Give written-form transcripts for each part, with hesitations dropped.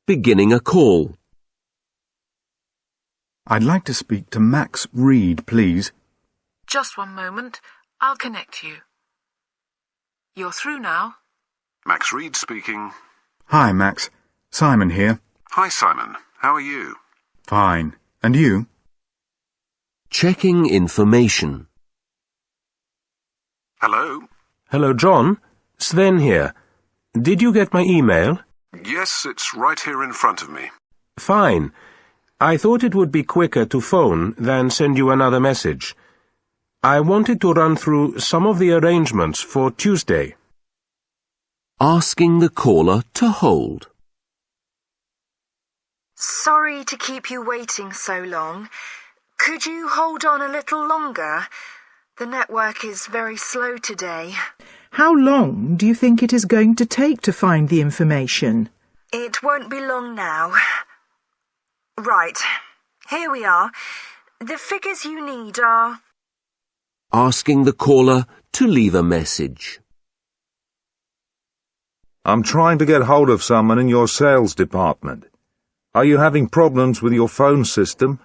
Beginning a call. I'd like to speak to Max Reed, please. Just one moment. I'll connect you. You're through now. Max Reed speaking. Hi, Max. Simon here. Hi, Simon. How are you? Fine. And you? Checking information. Hello? Hello, John. Sven here. Did you get my email? Yes, it's right here in front of me. Fine. I thought it would be quicker to phone than send you another message. I wanted to run through some of the arrangements for Tuesday. Asking the caller to hold. Sorry to keep you waiting so long. Could you hold on a little longer? The network is very slow today. How long do you think it is going to take to find the information? It won't be long now. Right, here we are. The figures you need are... Asking the caller to leave a message. I'm trying to get hold of someone in your sales department. Are you having problems with your phone system?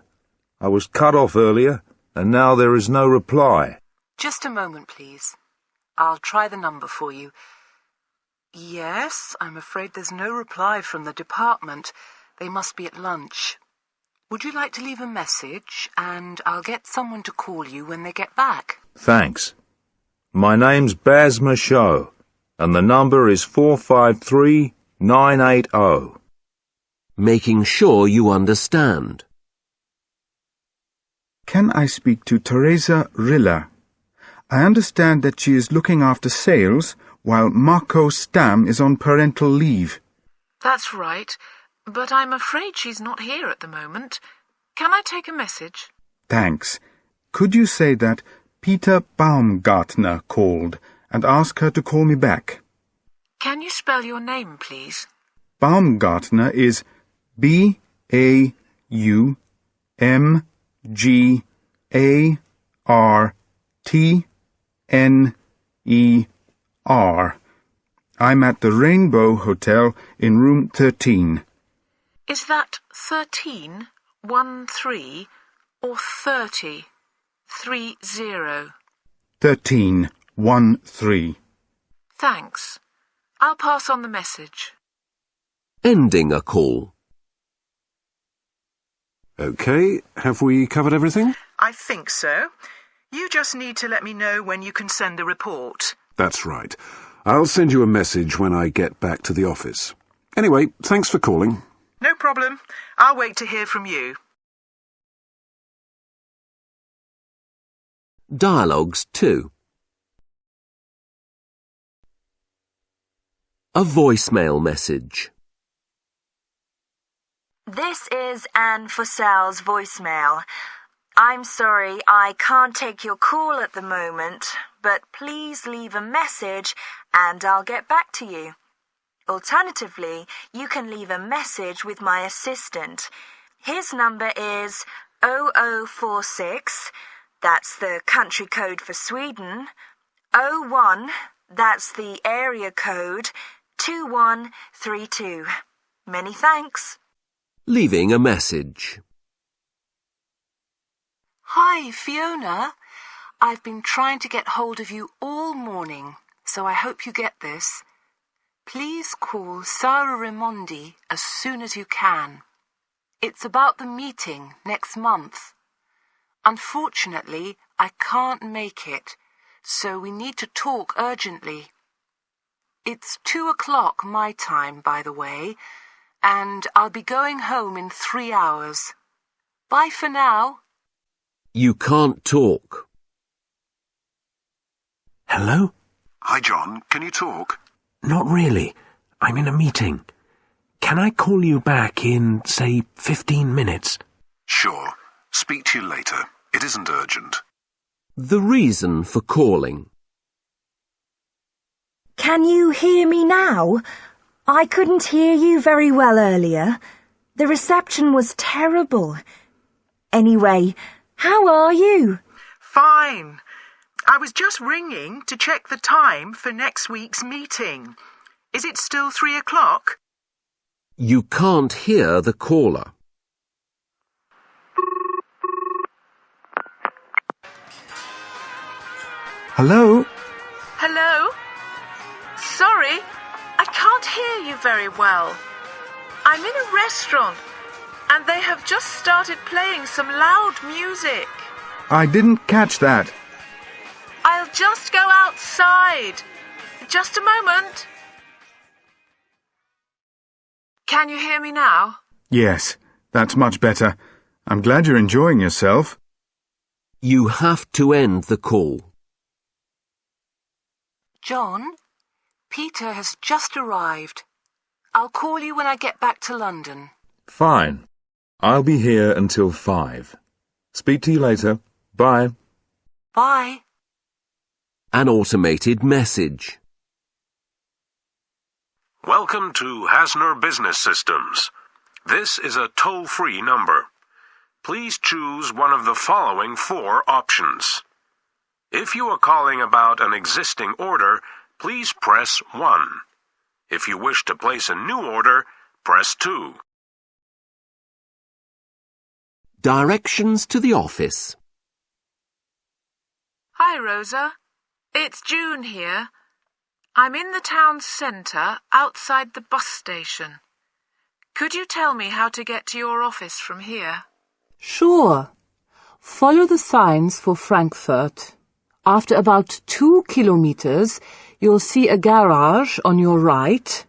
I was cut off earlier, and now there is no reply. Just a moment, please. I'll try the number for you. Yes, I'm afraid there's no reply from the department. They must be at lunch. Would you like to leave a message, and I'll get someone to call you when they get back? Thanks. My name's Baz Michaud, and the number is 453980. Making sure you understand. Can I speak to Teresa Riller? I understand that she is looking after sales while Marco Stam is on parental leave. That's right, but I'm afraid she's not here at the moment. Can I take a message? Thanks. Could you say that Peter Baumgartner called and ask her to call me back? Can you spell your name, please? Baumgartner is Baumgartner. I'm at the Rainbow Hotel in room 13. Is that 13, 13, or 30, 30? 1313. Thanks. I'll pass on the message. Ending a call. OK, have we covered everything? I think so. You just need to let me know when you can send the report. That's right. I'll send you a message when I get back to the office. Anyway, thanks for calling. No problem. I'll wait to hear from you. Dialogues 2. A voicemail message. This is Anne Fossel's voicemail. I'm sorry I can't take your call at the moment, but please leave a message and I'll get back to you. Alternatively, you can leave a message with my assistant. His number is 0046, that's the country code for Sweden, 01, that's the area code, 2132. Many thanks. Leaving a message. Hi, Fiona. I've been trying to get hold of you all morning, so I hope you get this. Please call Sarah Raimondi as soon as you can. It's about the meeting next month. Unfortunately, I can't make it, so we need to talk urgently. It's 2:00 my time, by the way, and I'll be going home in 3 hours. Bye for now. You can't talk. Hello? Hi, John. Can you talk? Not really. I'm in a meeting. Can I call you back in, say, 15 minutes? Sure. Speak to you later. It isn't urgent. The reason for calling. Can you hear me now? I couldn't hear you very well earlier. The reception was terrible. Anyway, how are you? Fine. I was just ringing to check the time for next week's meeting. Is it still 3:00? You can't hear the caller. Hello? Hello? Sorry, I can't hear you very well. I'm in a restaurant, and they have just started playing some loud music. I didn't catch that. I'll just go outside. Just a moment. Can you hear me now? Yes, that's much better. I'm glad you're enjoying yourself. You have to end the call. John, Peter has just arrived. I'll call you when I get back to London. Fine. I'll be here until 5. Speak to you later. Bye. Bye. An automated message. Welcome to Hasner Business Systems. This is a toll-free number. Please choose one of the following 4 options. If you are calling about an existing order, please press 1. If you wish to place a new order, press 2. Directions to the office. Hi, Rosa. It's June here. I'm in the town centre, outside the bus station. Could you tell me how to get to your office from here? Sure. Follow the signs for Frankfurt. After about 2 kilometers, you'll see a garage on your right.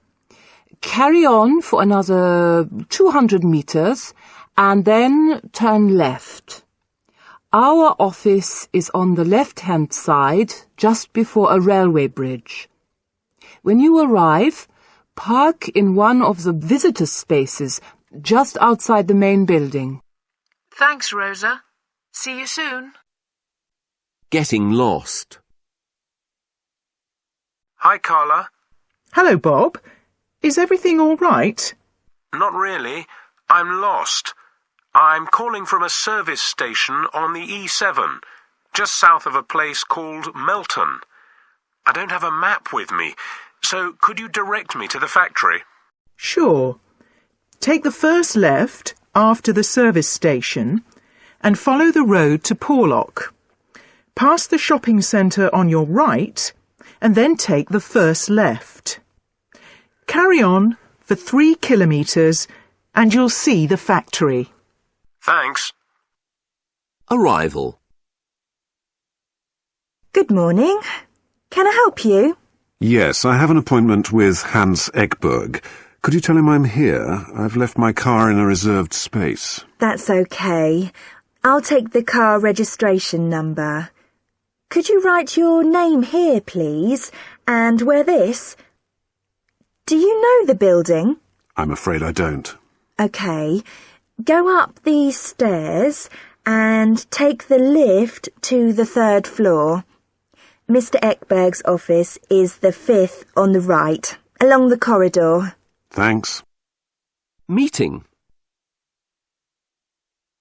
Carry on for another 200 meters and then turn left. Our office is on the left-hand side, just before a railway bridge. When you arrive, park in one of the visitor spaces just outside the main building. Thanks, Rosa. See you soon. Getting lost. Hi, Carla. Hello, Bob. Is everything all right? Not really. I'm lost. I'm calling from a service station on the E7, just south of a place called Melton. I don't have a map with me, so could you direct me to the factory? Sure. Take the first left after the service station and follow the road to Porlock. Pass the shopping centre on your right and then take the first left. Carry on for 3 kilometres and you'll see the factory. Thanks. Arrival. Good morning. Can I help you? Yes, I have an appointment with Hans Ekberg. Could you tell him I'm here? I've left my car in a reserved space. That's okay. I'll take the car registration number. Could you write your name here, please, and wear this? Do you know the building? I'm afraid I don't. Okay. Go up these stairs and take the lift to the 3rd floor. Mr. Ekberg's office is the 5th on the right, along the corridor. Thanks. Meeting.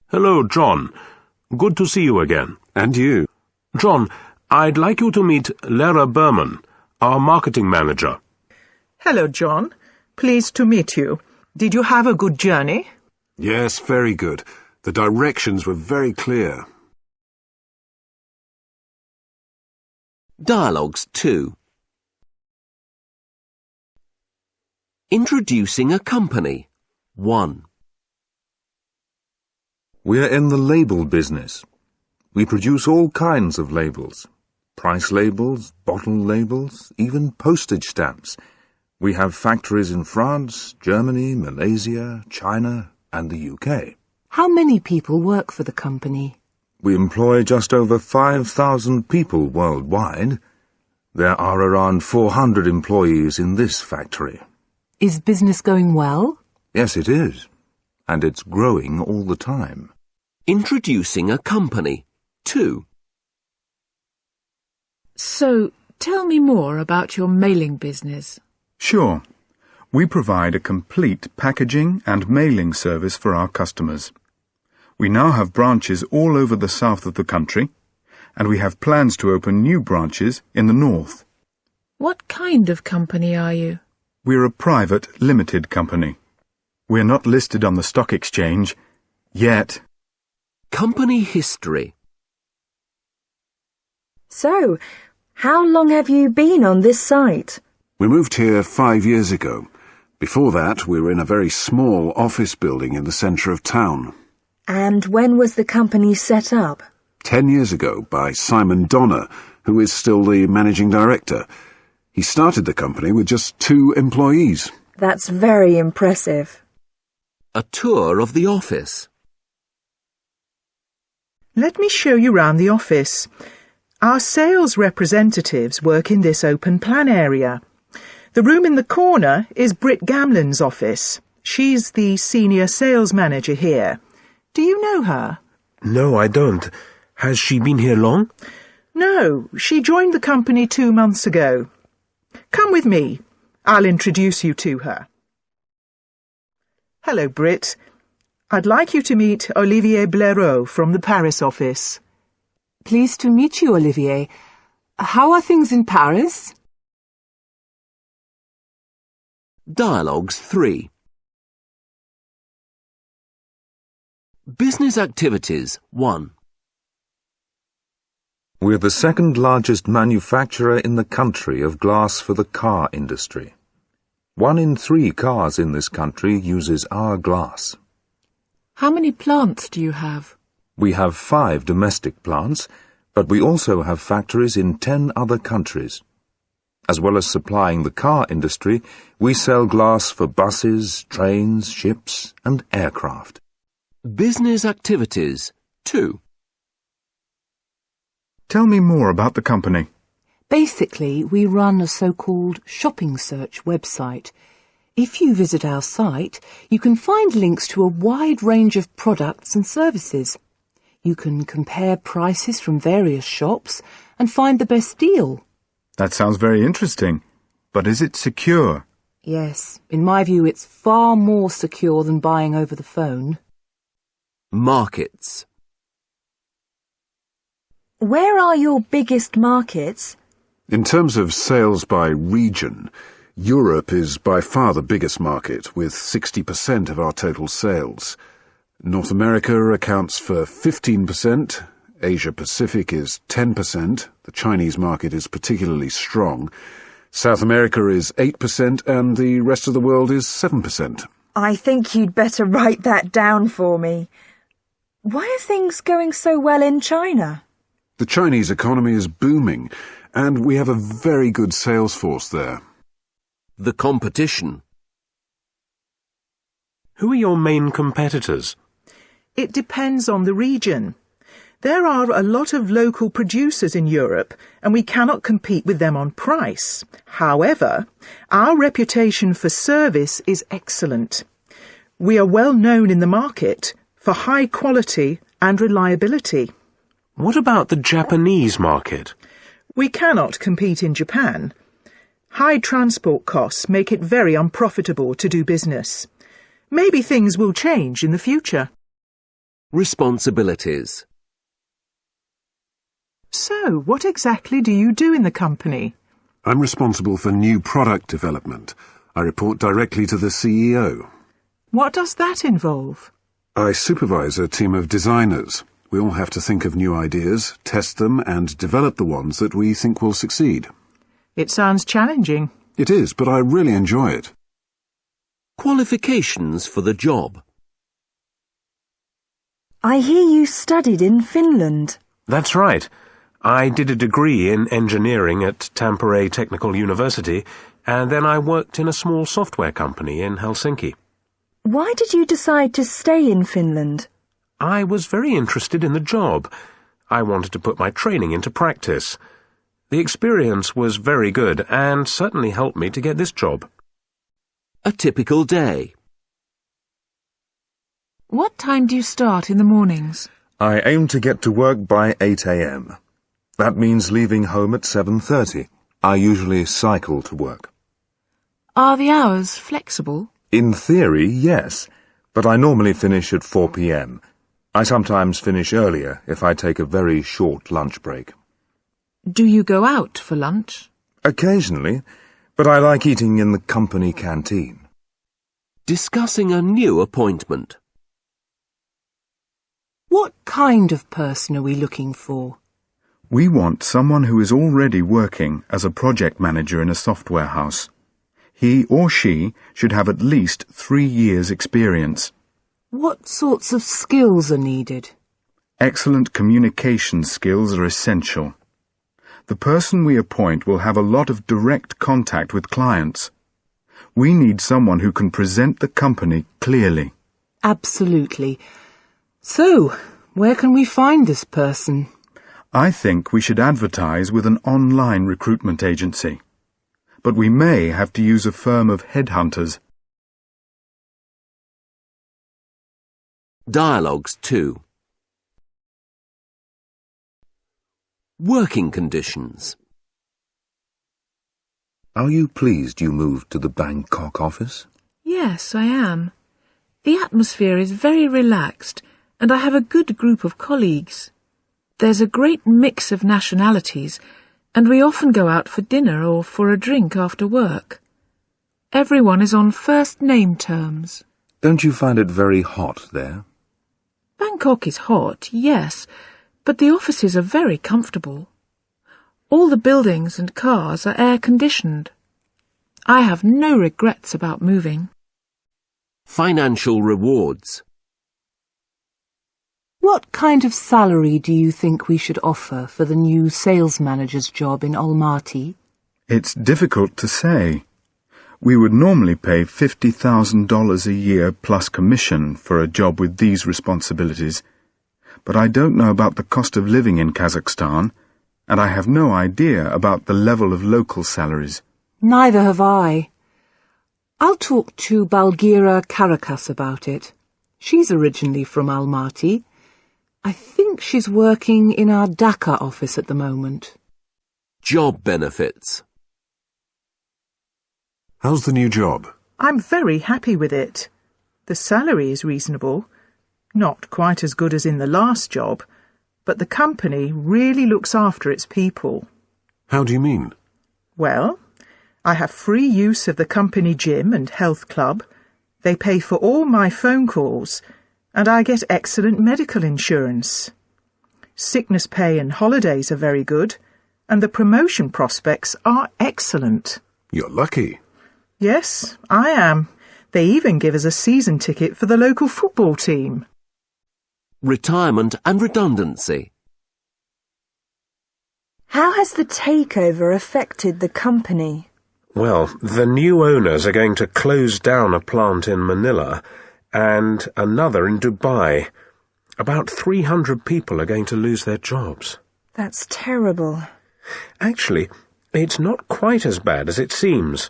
Hello, John. Good to see you again. And you? John, I'd like you to meet Lara Berman, our marketing manager. Hello, John. Pleased to meet you. Did you have a good journey? Yes, very good. The directions were very clear. Dialogues 2. Introducing a company. 1. We're in the label business. We produce all kinds of labels. Price labels, bottle labels, even postage stamps. We have factories in France, Germany, Malaysia, China, and the UK. How many people work for the company? We employ just over 5,000 people worldwide. There are around 400 employees in this factory. Is business going well? Yes, it is. And it's growing all the time. Introducing a company. 2. So, tell me more about your mailing business. Sure. We provide a complete packaging and mailing service for our customers. We now have branches all over the south of the country, and we have plans to open new branches in the north. What kind of company are you? We're a private, limited company. We're not listed on the stock exchange. Yet. Company history. So, how long have you been on this site? We moved here 5 years ago. Before that, we were in a very small office building in the centre of town. And when was the company set up? 10 years ago by Simon Donner, who is still the managing director. He started the company with just 2 employees. That's very impressive. A tour of the office. Let me show you round the office. Our sales representatives work in this open plan area. The room in the corner is Britt Gamlin's office. She's the senior sales manager here. Do you know her? No, I don't. Has she been here long? No, she joined the company 2 months ago. Come with me. I'll introduce you to her. Hello, Britt. I'd like you to meet Olivier Blaireau from the Paris office. Pleased to meet you, Olivier. How are things in Paris? Dialogues 3. Business activities 1. We're the second largest manufacturer in the country of glass for the car industry. 1 in 3 cars in this country uses our glass. How many plants do you have? We have 5 domestic plants, but we also have factories in 10 other countries. As well as supplying the car industry, we sell glass for buses, trains, ships, and aircraft. Business activities 2. Tell me more about the company. Basically, we run a so-called shopping search website. If you visit our site, you can find links to a wide range of products and services. You can compare prices from various shops and find the best deal. That sounds very interesting. But is it secure? Yes, in my view, it's far more secure than buying over the phone. Markets. Where are your biggest markets? In terms of sales by region, Europe is by far the biggest market, with 60% of our total sales. North America accounts for 15%, Asia-Pacific is 10%, the Chinese market is particularly strong, South America is 8%, and the rest of the world is 7%. I think you'd better write that down for me. Why are things going so well in China? The Chinese economy is booming, and we have a very good sales force there. The competition. Who are your main competitors? It depends on the region. There are a lot of local producers in Europe, and we cannot compete with them on price. However, our reputation for service is excellent. We are well known in the market for high quality and reliability. What about the Japanese market? We cannot compete in Japan. High transport costs make it very unprofitable to do business. Maybe things will change in the future. Responsibilities. So, what exactly do you do in the company? I'm responsible for new product development. I report directly to the CEO. What does that involve? I supervise a team of designers. We all have to think of new ideas, test them, and develop the ones that we think will succeed. It sounds challenging. It is, but I really enjoy it. Qualifications for the job. I hear you studied in Finland. That's right. I did a degree in engineering at Tampere Technical University, and then I worked in a small software company in Helsinki. Why did you decide to stay in Finland? I was very interested in the job. I wanted to put my training into practice. The experience was very good and certainly helped me to get this job. A typical day. What time do you start in the mornings? I aim to get to work by 8 a.m. That means leaving home at 7:30. I usually cycle to work. Are the hours flexible? In theory, yes, but I normally finish at 4 p.m. I sometimes finish earlier if I take a very short lunch break. Do you go out for lunch? Occasionally, but I like eating in the company canteen. Discussing a new appointment. What kind of person are we looking for? We want someone who is already working as a project manager in a software house. He or she should have at least 3 years' experience. What sorts of skills are needed? Excellent communication skills are essential. The person we appoint will have a lot of direct contact with clients. We need someone who can present the company clearly. Absolutely. So, where can we find this person? I think we should advertise with an online recruitment agency. But we may have to use a firm of headhunters. Dialogues 2. Working conditions. Are you pleased you moved to the Bangkok office? Yes, I am. The atmosphere is very relaxed, and I have a good group of colleagues. There's a great mix of nationalities, and we often go out for dinner or for a drink after work. Everyone is on first-name terms. Don't you find it very hot there? Bangkok is hot, yes, but the offices are very comfortable. All the buildings and cars are air-conditioned. I have no regrets about moving. Financial rewards. What kind of salary do you think we should offer for the new sales manager's job in Almaty? It's difficult to say. We would normally pay $50,000 a year plus commission for a job with these responsibilities. But I don't know about the cost of living in Kazakhstan, and I have no idea about the level of local salaries. Neither have I. I'll talk to Balgira Karakas about it. She's originally from Almaty. I think she's working in our Dhaka office at the moment. Job benefits. How's the new job? I'm very happy with it. The salary is reasonable. Not quite as good as in the last job, but the company really looks after its people. How do you mean? Well, I have free use of the company gym and health club. They pay for all my phone calls, and I get excellent medical insurance. Sickness pay and holidays are very good, and the promotion prospects are excellent. You're lucky. Yes, I am. They even give us a season ticket for the local football team. Retirement and redundancy. How has the takeover affected the company? Well, the new owners are going to close down a plant in Manila and another in Dubai. About 300 people are going to lose their jobs. That's terrible. Actually, it's not quite as bad as it seems.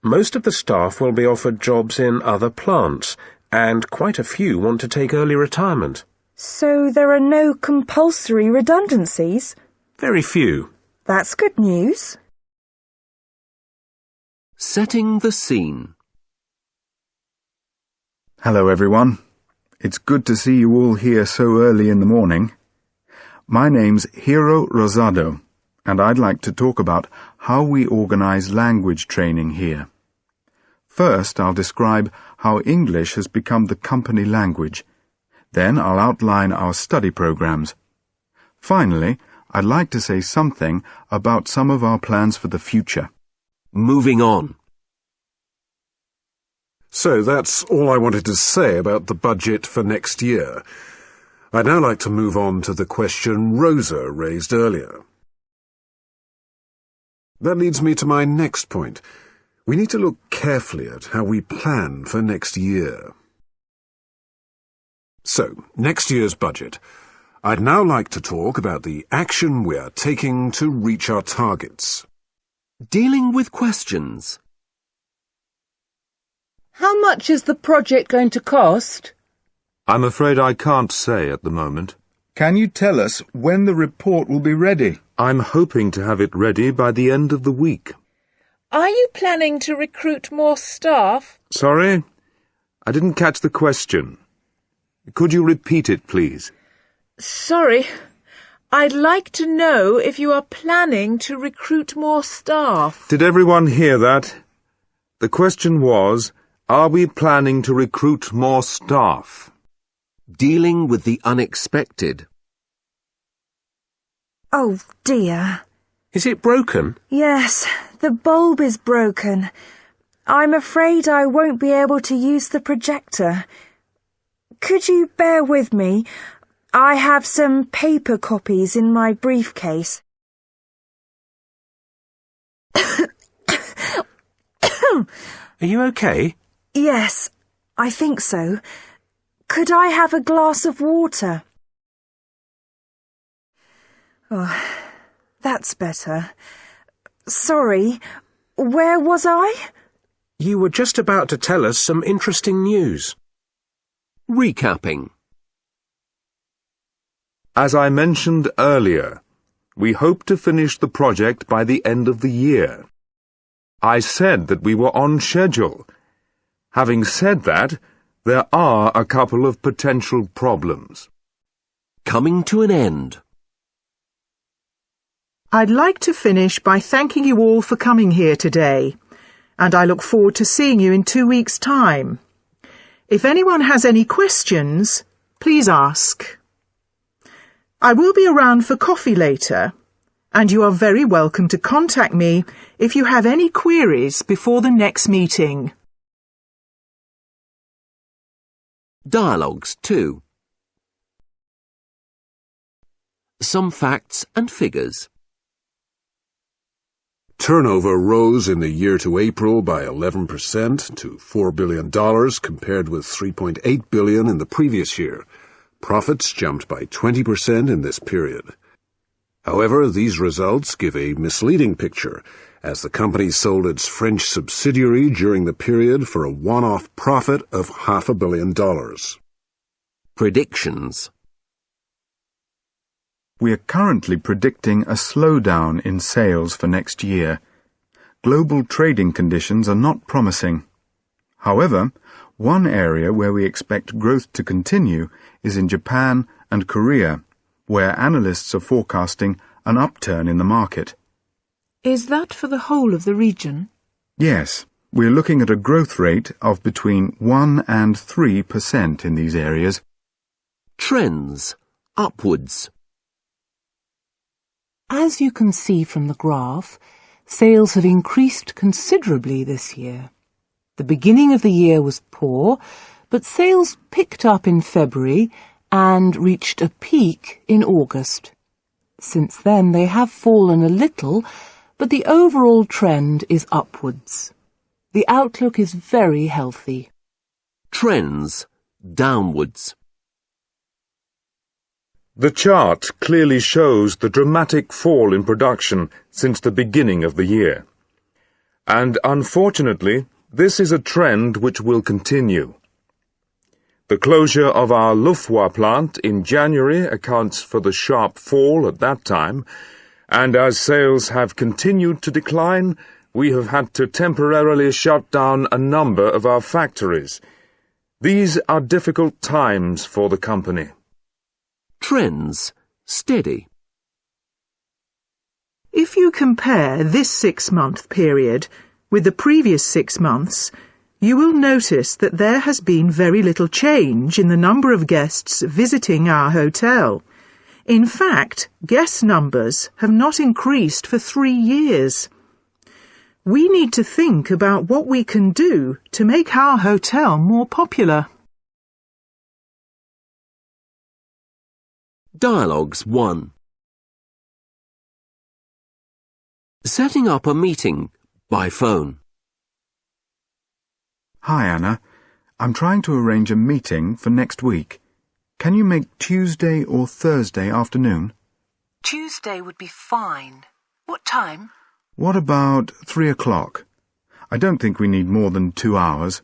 Most of the staff will be offered jobs in other plants, and quite a few want to take early retirement. So there are no compulsory redundancies? Very few. That's good news. Setting the scene. Hello, everyone. It's good to see you all here so early in the morning. My name's Hiro Rosado, and I'd like to talk about how we organize language training here. First, I'll describe how English has become the company language. Then I'll outline our study programs. Finally, I'd like to say something about some of our plans for the future. Moving on. So that's all I wanted to say about the budget for next year. I'd now like to move on to the question Rosa raised earlier. That leads me to my next point. We need to look carefully at how we plan for next year. So, next year's budget. I'd now like to talk about the action we are taking to reach our targets. Dealing with questions. How much is the project going to cost? I'm afraid I can't say at the moment. Can you tell us when the report will be ready? I'm hoping to have it ready by the end of the week. Are you planning to recruit more staff? Sorry? I didn't catch the question. Could you repeat it, please? Sorry. I'd like to know if you are planning to recruit more staff. Did everyone hear that? The question was, Are we planning to recruit more staff? Dealing with the unexpected. Oh dear. Is it broken? Yes, the bulb is broken. I'm afraid I won't be able to use the projector. Could you bear with me? I have some paper copies in my briefcase. Are you okay? Yes, I think so. Could I have a glass of water? Oh, that's better. Sorry, where was I? You were just about to tell us some interesting news. Recapping. As I mentioned earlier, we hope to finish the project by the end of the year. I said that we were on schedule. Having said that, there are a couple of potential problems. Coming to an end. I'd like to finish by thanking you all for coming here today, and I look forward to seeing you in 2 weeks' time. If anyone has any questions, please ask. I will be around for coffee later, and you are very welcome to contact me if you have any queries before the next meeting. Dialogues 2. Some facts and figures. Turnover rose in the year to April by 11% to $4 billion compared with $3.8 billion in the previous year. Profits jumped by 20% in this period. However, these results give a misleading picture, as the company sold its French subsidiary during the period for a one-off profit of $500 million. Predictions. We are currently predicting a slowdown in sales for next year. Global trading conditions are not promising. However, one area where we expect growth to continue is in Japan and Korea, where analysts are forecasting an upturn in the market. Is that for the whole of the region? Yes, we're looking at a growth rate of between 1% and 3% in these areas. Trends. Upwards. As you can see from the graph, sales have increased considerably this year. The beginning of the year was poor, but sales picked up in February and reached a peak in August. Since then they have fallen a little, but the overall trend is upwards. The outlook is very healthy. Trends. Downwards. The chart clearly shows the dramatic fall in production since the beginning of the year. And unfortunately, this is a trend which will continue. The closure of our Lufwa plant in January accounts for the sharp fall at that time, and as sales have continued to decline, we have had to temporarily shut down a number of our factories. These are difficult times for the company. Trends. Steady. If you compare this 6-month period with the previous 6 months, you will notice that there has been very little change in the number of guests visiting our hotel. In fact, guest numbers have not increased for 3 years. We need to think about what we can do to make our hotel more popular. Dialogues 1. Setting up a meeting by phone. Hi, Anna. I'm trying to arrange a meeting for next week. Can you make Tuesday or Thursday afternoon? Tuesday would be fine. What time? What about 3 o'clock? I don't think we need more than 2 hours.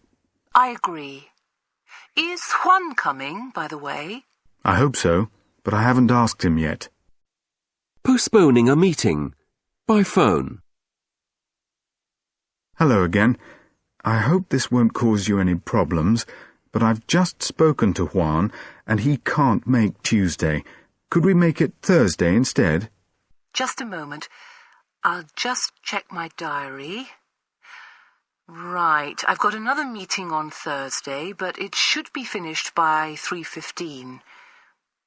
I agree. Is Juan coming, by the way? I hope so, but I haven't asked him yet. Postponing a meeting by phone. Hello again. I hope this won't cause you any problems, but I've just spoken to Juan, and he can't make Tuesday. Could we make it Thursday instead? Just a moment. I'll just check my diary. Right, I've got another meeting on Thursday, but it should be finished by 3:15.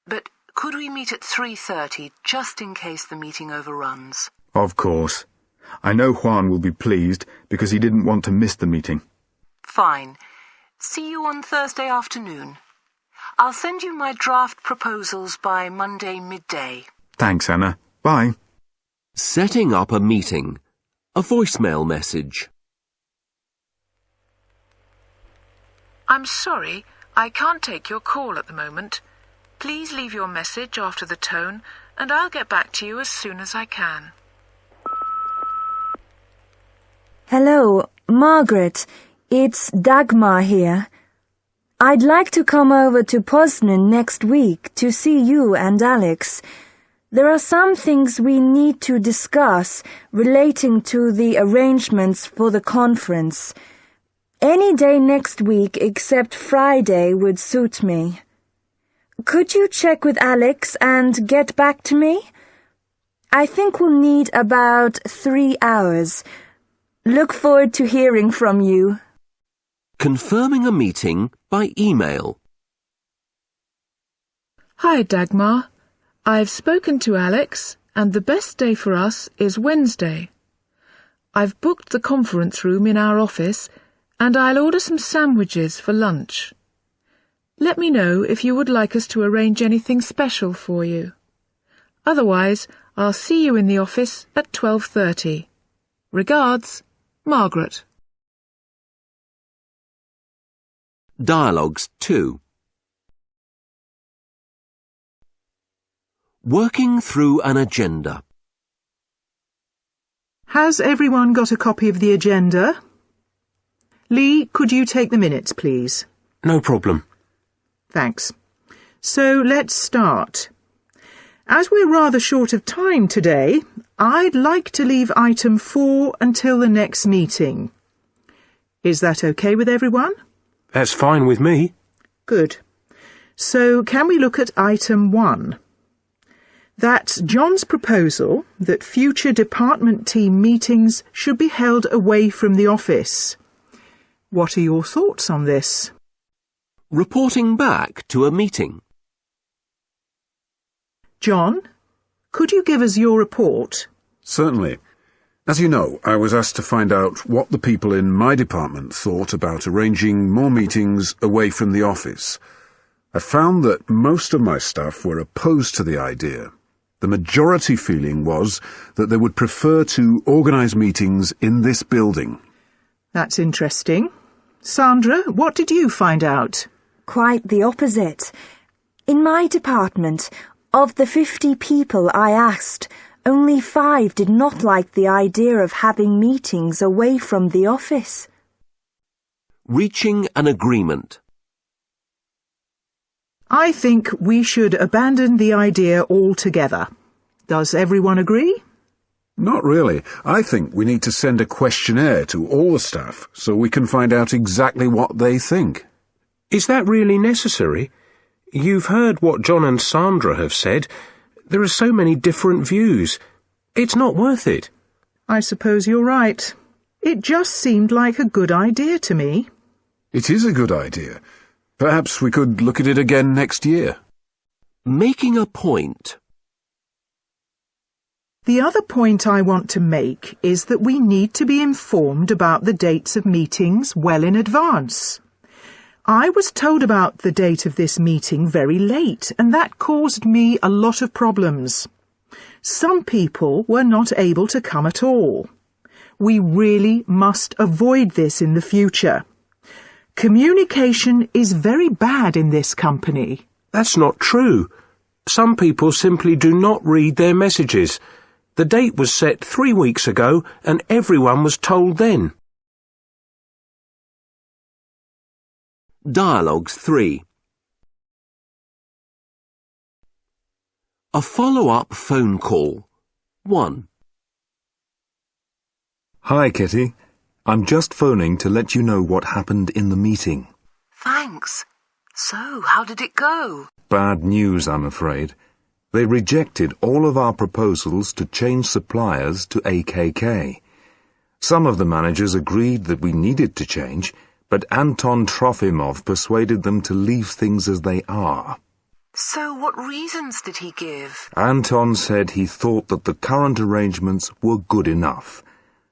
But could we meet at 3:30, just in case the meeting overruns? Of course. I know Juan will be pleased because he didn't want to miss the meeting. Fine. See you on Thursday afternoon. I'll send you my draft proposals by Monday midday. Thanks, Anna. Bye. Setting up a meeting. A voicemail message. I'm sorry, I can't take your call at the moment. Please leave your message after the tone, and I'll get back to you as soon as I can. Hello, Margaret. It's Dagmar here. I'd like to come over to Poznan next week to see you and Alex. There are some things we need to discuss relating to the arrangements for the conference. Any day next week except Friday would suit me. Could you check with Alex and get back to me? I think we'll need about 3 hours. Look forward to hearing from you. Confirming a meeting by email. Hi, Dagmar. I've spoken to Alex, and the best day for us is Wednesday. I've booked the conference room in our office, and I'll order some sandwiches for lunch. Let me know if you would like us to arrange anything special for you. Otherwise, I'll see you in the office at 12:30. Regards, Margaret. Dialogues 2. Working through an agenda. Has everyone got a copy of the agenda? Lee, could you take the minutes, please? No problem. Thanks. So let's start. As we're rather short of time today, I'd like to leave item 4 until the next meeting. Is that okay with everyone? That's fine with me. Good. So can we look at item 1? That's John's proposal that future department team meetings should be held away from the office. What are your thoughts on this? Reporting back to a meeting. John, could you give us your report? Certainly. As you know, I was asked to find out what the people in my department thought about arranging more meetings away from the office. I found that most of my staff were opposed to the idea. The majority feeling was that they would prefer to organise meetings in this building. That's interesting. Sandra, what did you find out? Quite the opposite. In my department, of the 50 people I asked, only 5 did not like the idea of having meetings away from the office. Reaching an agreement. I think we should abandon the idea altogether. Does everyone agree? Not really. I think we need to send a questionnaire to all the staff so we can find out exactly what they think. Is that really necessary? You've heard what John and Sandra have said. There are so many different views. It's not worth it. I suppose you're right. It just seemed like a good idea to me. It is a good idea. Perhaps we could look at it again next year. Making a point. The other point I want to make is that we need to be informed about the dates of meetings well in advance. I was told about the date of this meeting very late, and that caused me a lot of problems. Some people were not able to come at all. We really must avoid this in the future. Communication is very bad in this company. That's not true. Some people simply do not read their messages. The date was set 3 weeks ago, and everyone was told then. Dialogues 3. A follow-up phone call. 1. Hi, Kitty. I'm just phoning to let you know what happened in the meeting. Thanks. So, how did it go? Bad news, I'm afraid. They rejected all of our proposals to change suppliers to AKK. Some of the managers agreed that we needed to change, but Anton Trofimov persuaded them to leave things as they are. So what reasons did he give? Anton said he thought that the current arrangements were good enough,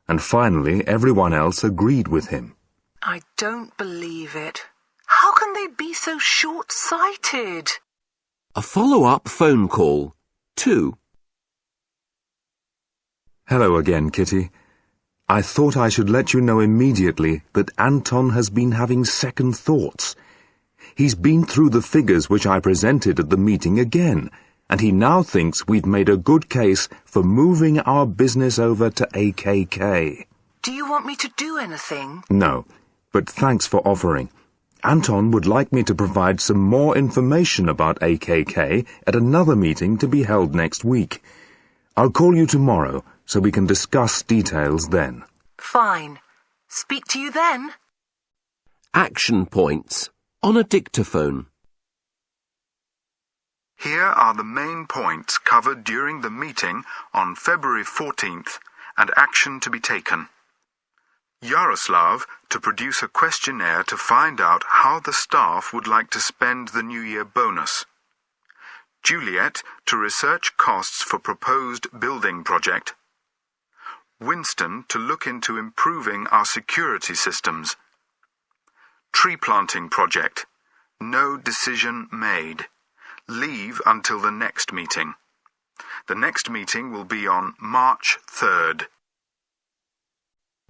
and finally everyone else agreed with him. I don't believe it. How can they be so short-sighted? A follow-up phone call. 2. Hello again, Kitty. I thought I should let you know immediately that Anton has been having second thoughts. He's been through the figures which I presented at the meeting again, and he now thinks we've made a good case for moving our business over to AKK. Do you want me to do anything? No, but thanks for offering. Anton would like me to provide some more information about AKK at another meeting to be held next week. I'll call you tomorrow so we can discuss details then. Fine. Speak to you then. Action points on a dictaphone. Here are the main points covered during the meeting on February 14th and action to be taken. Yaroslav to produce a questionnaire to find out how the staff would like to spend the New Year bonus. Juliet to research costs for proposed building project. Winston to look into improving our security systems. Tree planting project. No decision made. Leave until the next meeting. The next meeting will be on March 3rd.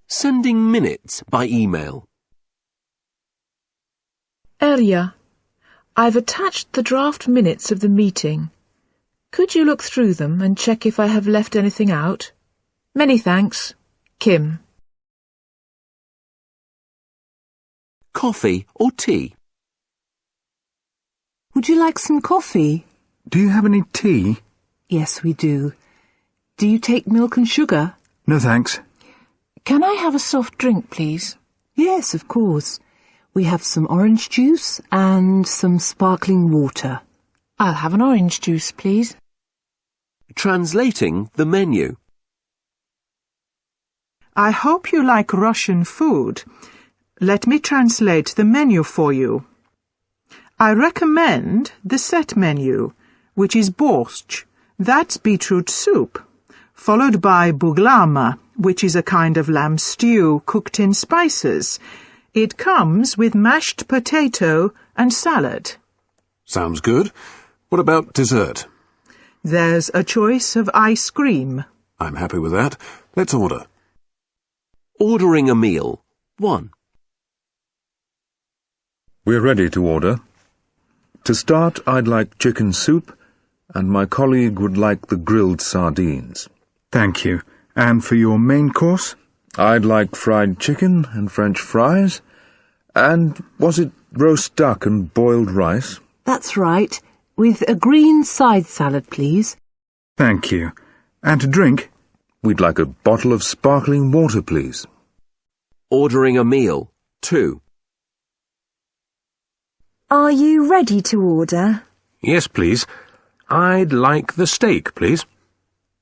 Sending minutes by email. Elia, I've attached the draft minutes of the meeting. Could you look through them and check if I have left anything out? Many thanks. Kim. Coffee or tea? Would you like some coffee? Do you have any tea? Yes, we do. Do you take milk and sugar? No, thanks. Can I have a soft drink, please? Yes, of course. We have some orange juice and some sparkling water. I'll have an orange juice, please. Translating the menu. I hope you like Russian food. Let me translate the menu for you. I recommend the set menu, which is borscht, that's beetroot soup, followed by buglama, which is a kind of lamb stew cooked in spices. It comes with mashed potato and salad. Sounds good. What about dessert? There's a choice of ice cream. I'm happy with that. Let's order. Ordering a meal. 1. We're ready to order. To start, I'd like chicken soup, and my colleague would like the grilled sardines. Thank you. And for your main course? I'd like fried chicken and French fries. And was it roast duck and boiled rice? That's right. With a green side salad, please. Thank you. And to drink? We'd like a bottle of sparkling water, please. Ordering a meal. 2. Are you ready to order? Yes, please. I'd like the steak, please.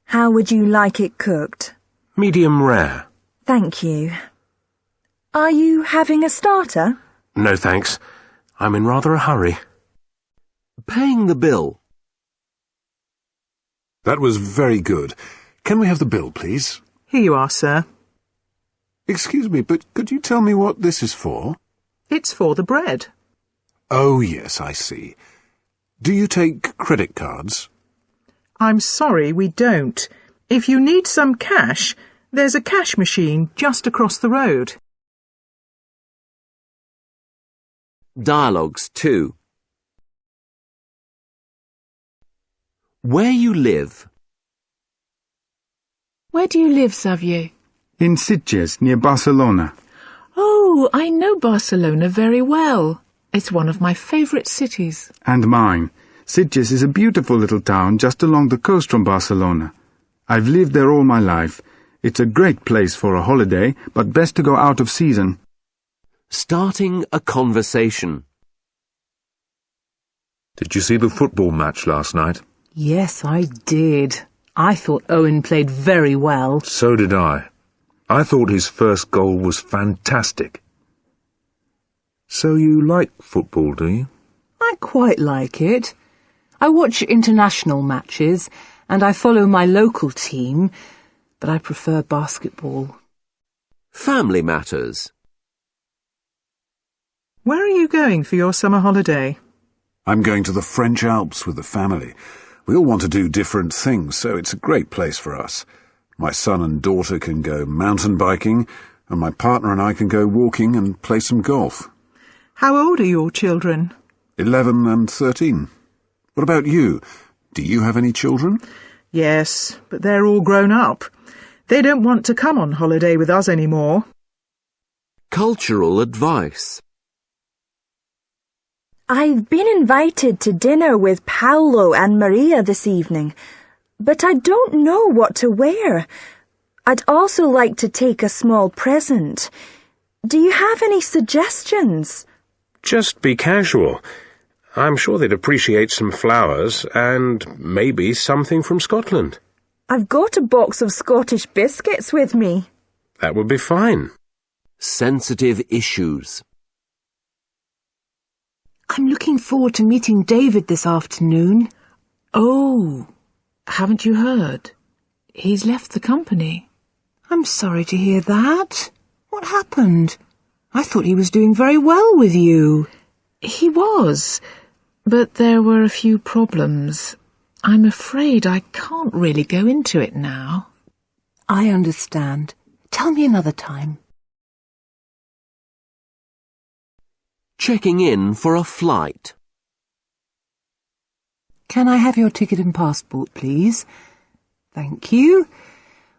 How would you like it cooked? Medium rare. Thank you. Are you having a starter? No, thanks. I'm in rather a hurry. Paying the bill. That was very good. Can we have the bill, please? Here you are, sir. Excuse me, but could you tell me what this is for? It's for the bread. Oh, yes, I see. Do you take credit cards? I'm sorry, we don't. If you need some cash, there's a cash machine just across the road. Dialogues 2. Where you live. Where do you live, Xavier? In Sitges, near Barcelona. Oh, I know Barcelona very well. It's one of my favourite cities. And mine. Sitges is a beautiful little town just along the coast from Barcelona. I've lived there all my life. It's a great place for a holiday, but best to go out of season. Starting a conversation. Did you see the football match last night? Yes, I did. I thought Owen played very well. So did I. I thought his first goal was fantastic. So you like football, do you? I quite like it. I watch international matches and I follow my local team, but I prefer basketball. Family matters. Where are you going for your summer holiday? I'm going to the French Alps with the family. We all want to do different things, so it's a great place for us. My son and daughter can go mountain biking, and my partner and I can go walking and play some golf. How old are your children? 11 and 13. What about you? Do you have any children? Yes, but they're all grown up. They don't want to come on holiday with us anymore. Cultural advice. I've been invited to dinner with Paolo and Maria this evening, but I don't know what to wear. I'd also like to take a small present. Do you have any suggestions? Just be casual. I'm sure they'd appreciate some flowers and maybe something from Scotland. I've got a box of Scottish biscuits with me. That would be fine. Sensitive issues. I'm looking forward to meeting David this afternoon. Oh, haven't you heard? He's left the company. I'm sorry to hear that. What happened? I thought he was doing very well with you. He was, but there were a few problems. I'm afraid I can't really go into it now. I understand. Tell me another time. Checking in for a flight. Can I have your ticket and passport, please? Thank you.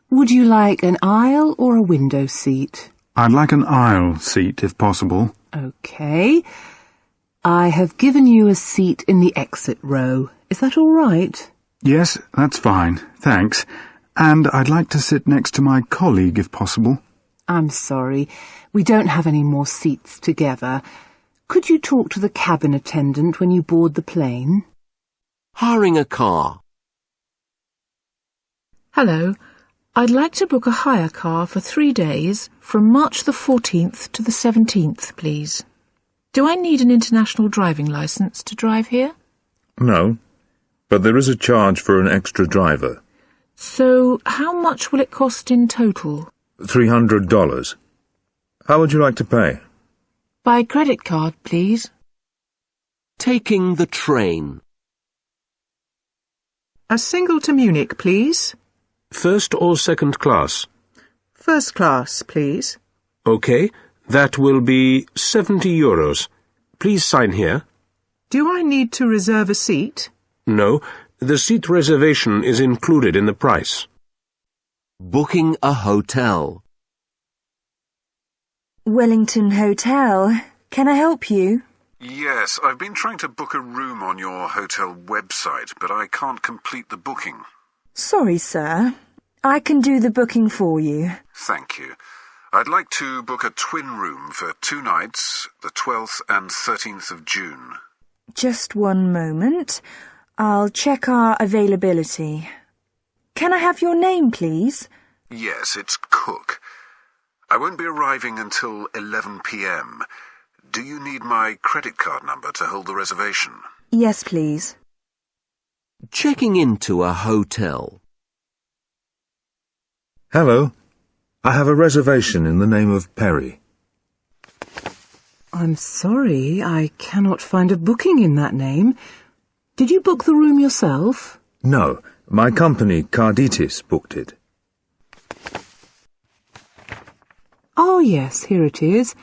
Would you like an aisle or a window seat? I'd like an aisle seat, if possible. OK. I have given you a seat in the exit row. Is that all right? Yes, that's fine. Thanks. And I'd like to sit next to my colleague, if possible. I'm sorry. We don't have any more seats together. Could you talk to the cabin attendant when you board the plane? Hiring a car. Hello. I'd like to book a hire car for 3 days from March the 14th to the 17th, please. Do I need an international driving licence to drive here? No, but there is a charge for an extra driver. So how much will it cost in total? $300. How would you like to pay? By credit card, please. Taking the train. A single to Munich, please. First or second class? First class, please. OK, that will be €70. Please sign here. Do I need to reserve a seat? No, the seat reservation is included in the price. Booking a hotel. Wellington Hotel. Can I help you? Yes, I've been trying to book a room on your hotel website, but I can't complete the booking. Sorry, sir. I can do the booking for you. Thank you. I'd like to book a twin room for 2 nights, the 12th and 13th of June. Just one moment. I'll check our availability. Can I have your name, please? Yes, it's Cook. I won't be arriving until 11 p.m. Do you need my credit card number to hold the reservation? Yes, please. Checking into a hotel. Hello. I have a reservation in the name of Perry. I'm sorry, I cannot find a booking in that name. Did you book the room yourself? No, my company, Carditis, booked it. Oh, yes, here it is.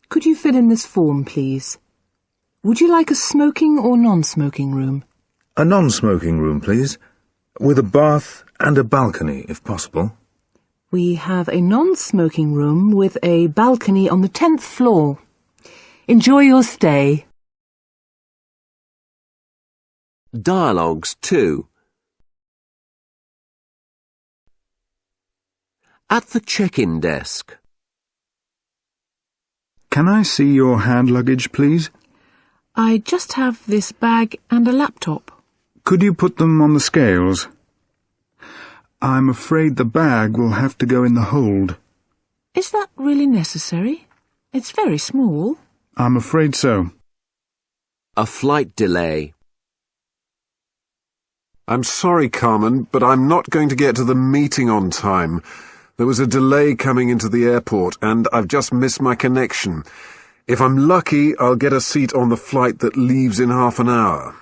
Could you fill in this form, please? Would you like a smoking or non-smoking room? A non-smoking room, please, with a bath and a balcony, if possible. We have a non-smoking room with a balcony on the 10th floor. Enjoy your stay. Dialogues 2. At the check-in desk. Can I see your hand luggage, please? I just have this bag and a laptop. Could you put them on the scales? I'm afraid the bag will have to go in the hold. Is that really necessary? It's very small. I'm afraid so. A flight delay. I'm sorry, Carmen, but I'm not going to get to the meeting on time. There was a delay coming into the airport, and I've just missed my connection. If I'm lucky, I'll get a seat on the flight that leaves in half an hour.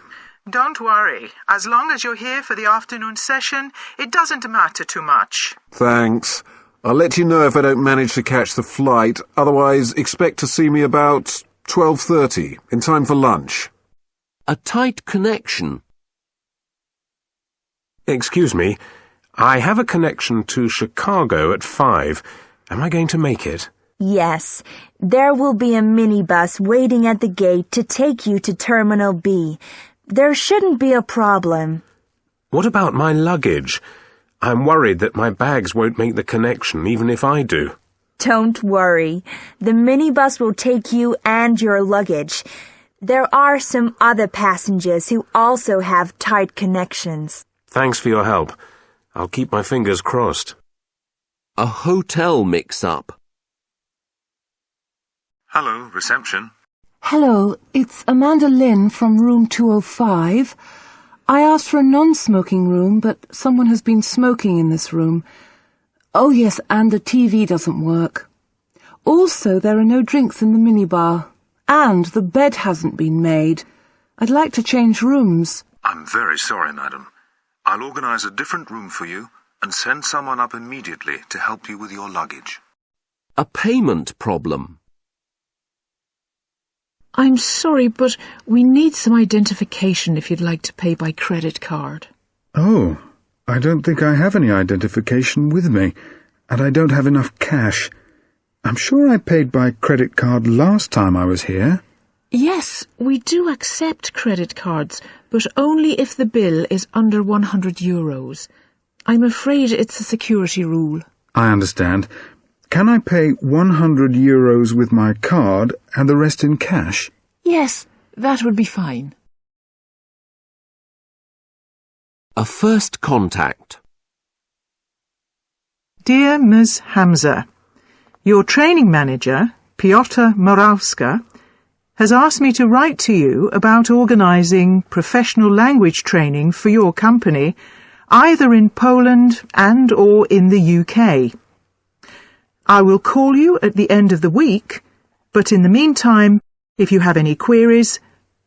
Don't worry. As long as you're here for the afternoon session, it doesn't matter too much. Thanks. I'll let you know if I don't manage to catch the flight. Otherwise, expect to see me about 12:30, in time for lunch. A tight connection. Excuse me, I have a connection to Chicago at 5. Am I going to make it? Yes, there will be a minibus waiting at the gate to take you to Terminal B. There shouldn't be a problem. What about my luggage? I'm worried that my bags won't make the connection, even if I do. Don't worry. The minibus will take you and your luggage. There are some other passengers who also have tight connections. Thanks for your help. I'll keep my fingers crossed. A hotel mix-up. Hello, reception. Hello, it's Amanda Lynn from room 205. I asked for a non-smoking room, but someone has been smoking in this room. Oh yes, and the TV doesn't work. Also, there are no drinks in the minibar. And the bed hasn't been made. I'd like to change rooms. I'm very sorry, madam. I'll organize a different room for you and send someone up immediately to help you with your luggage. A payment problem. I'm sorry, but we need some identification if you'd like to pay by credit card. Oh, I don't think I have any identification with me, and I don't have enough cash. I'm sure I paid by credit card last time I was here. Yes, we do accept credit cards, but only if the bill is under €100. I'm afraid it's a security rule. I understand. Can I pay €100 with my card and the rest in cash? Yes, that would be fine. A first contact. Dear Ms. Hamza, your training manager, Piotr Morawska, has asked me to write to you about organising professional language training for your company, either in Poland and or in the UK. I will call you at the end of the week, but in the meantime, if you have any queries,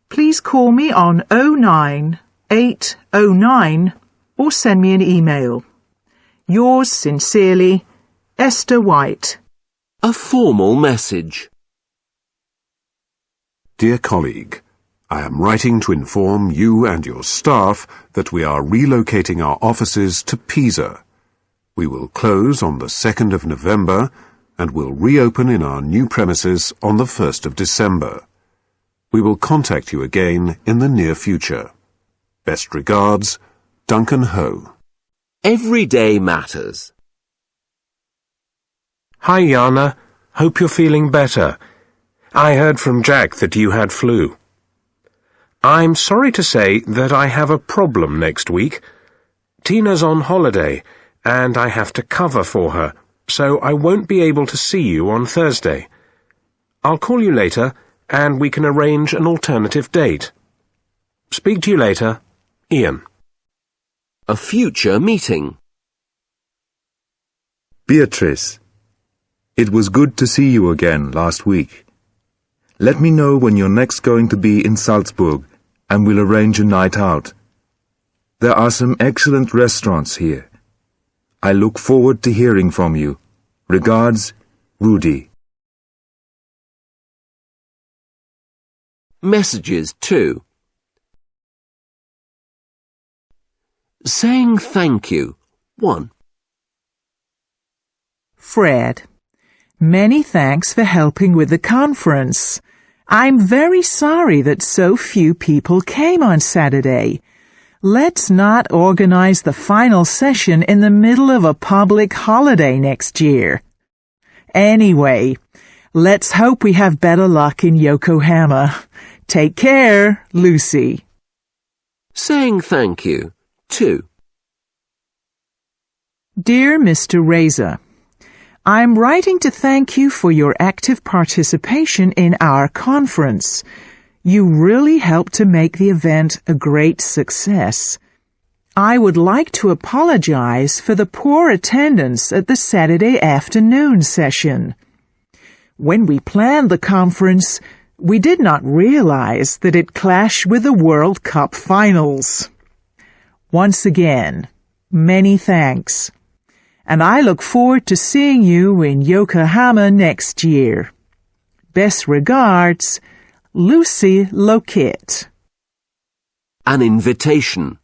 please call me on 09809 or send me an email. Yours sincerely, Esther White. A formal message. Dear colleague, I am writing to inform you and your staff that we are relocating our offices to Pisa. We will close on the 2nd of November and will reopen in our new premises on the 1st of December. We will contact you again in the near future. Best regards, Duncan Ho. Every day matters. Hi, Jana. Hope you're feeling better. I heard from Jack that you had flu. I'm sorry to say that I have a problem next week. Tina's on holiday, and I have to cover for her, so I won't be able to see you on Thursday. I'll call you later, and we can arrange an alternative date. Speak to you later, Ian. A future meeting. Beatrice, it was good to see you again last week. Let me know when you're next going to be in Salzburg, and we'll arrange a night out. There are some excellent restaurants here. I look forward to hearing from you. Regards, Rudy. Messages 2. Saying thank you. 1. Fred, many thanks for helping with the conference. I'm very sorry that so few people came on Saturday. Let's not organize the final session in the middle of a public holiday next year. Anyway, let's hope we have better luck in Yokohama. Take care, Lucy. Saying thank you. 2. Dear Mr. Razor, I'm writing to thank you for your active participation in our conference. You really helped to make the event a great success. I would like to apologize for the poor attendance at the Saturday afternoon session. When we planned the conference, we did not realize that it clashed with the World Cup finals. Once again, many thanks. And I look forward to seeing you in Yokohama next year. Best regards, Lucy Lockett. An invitation.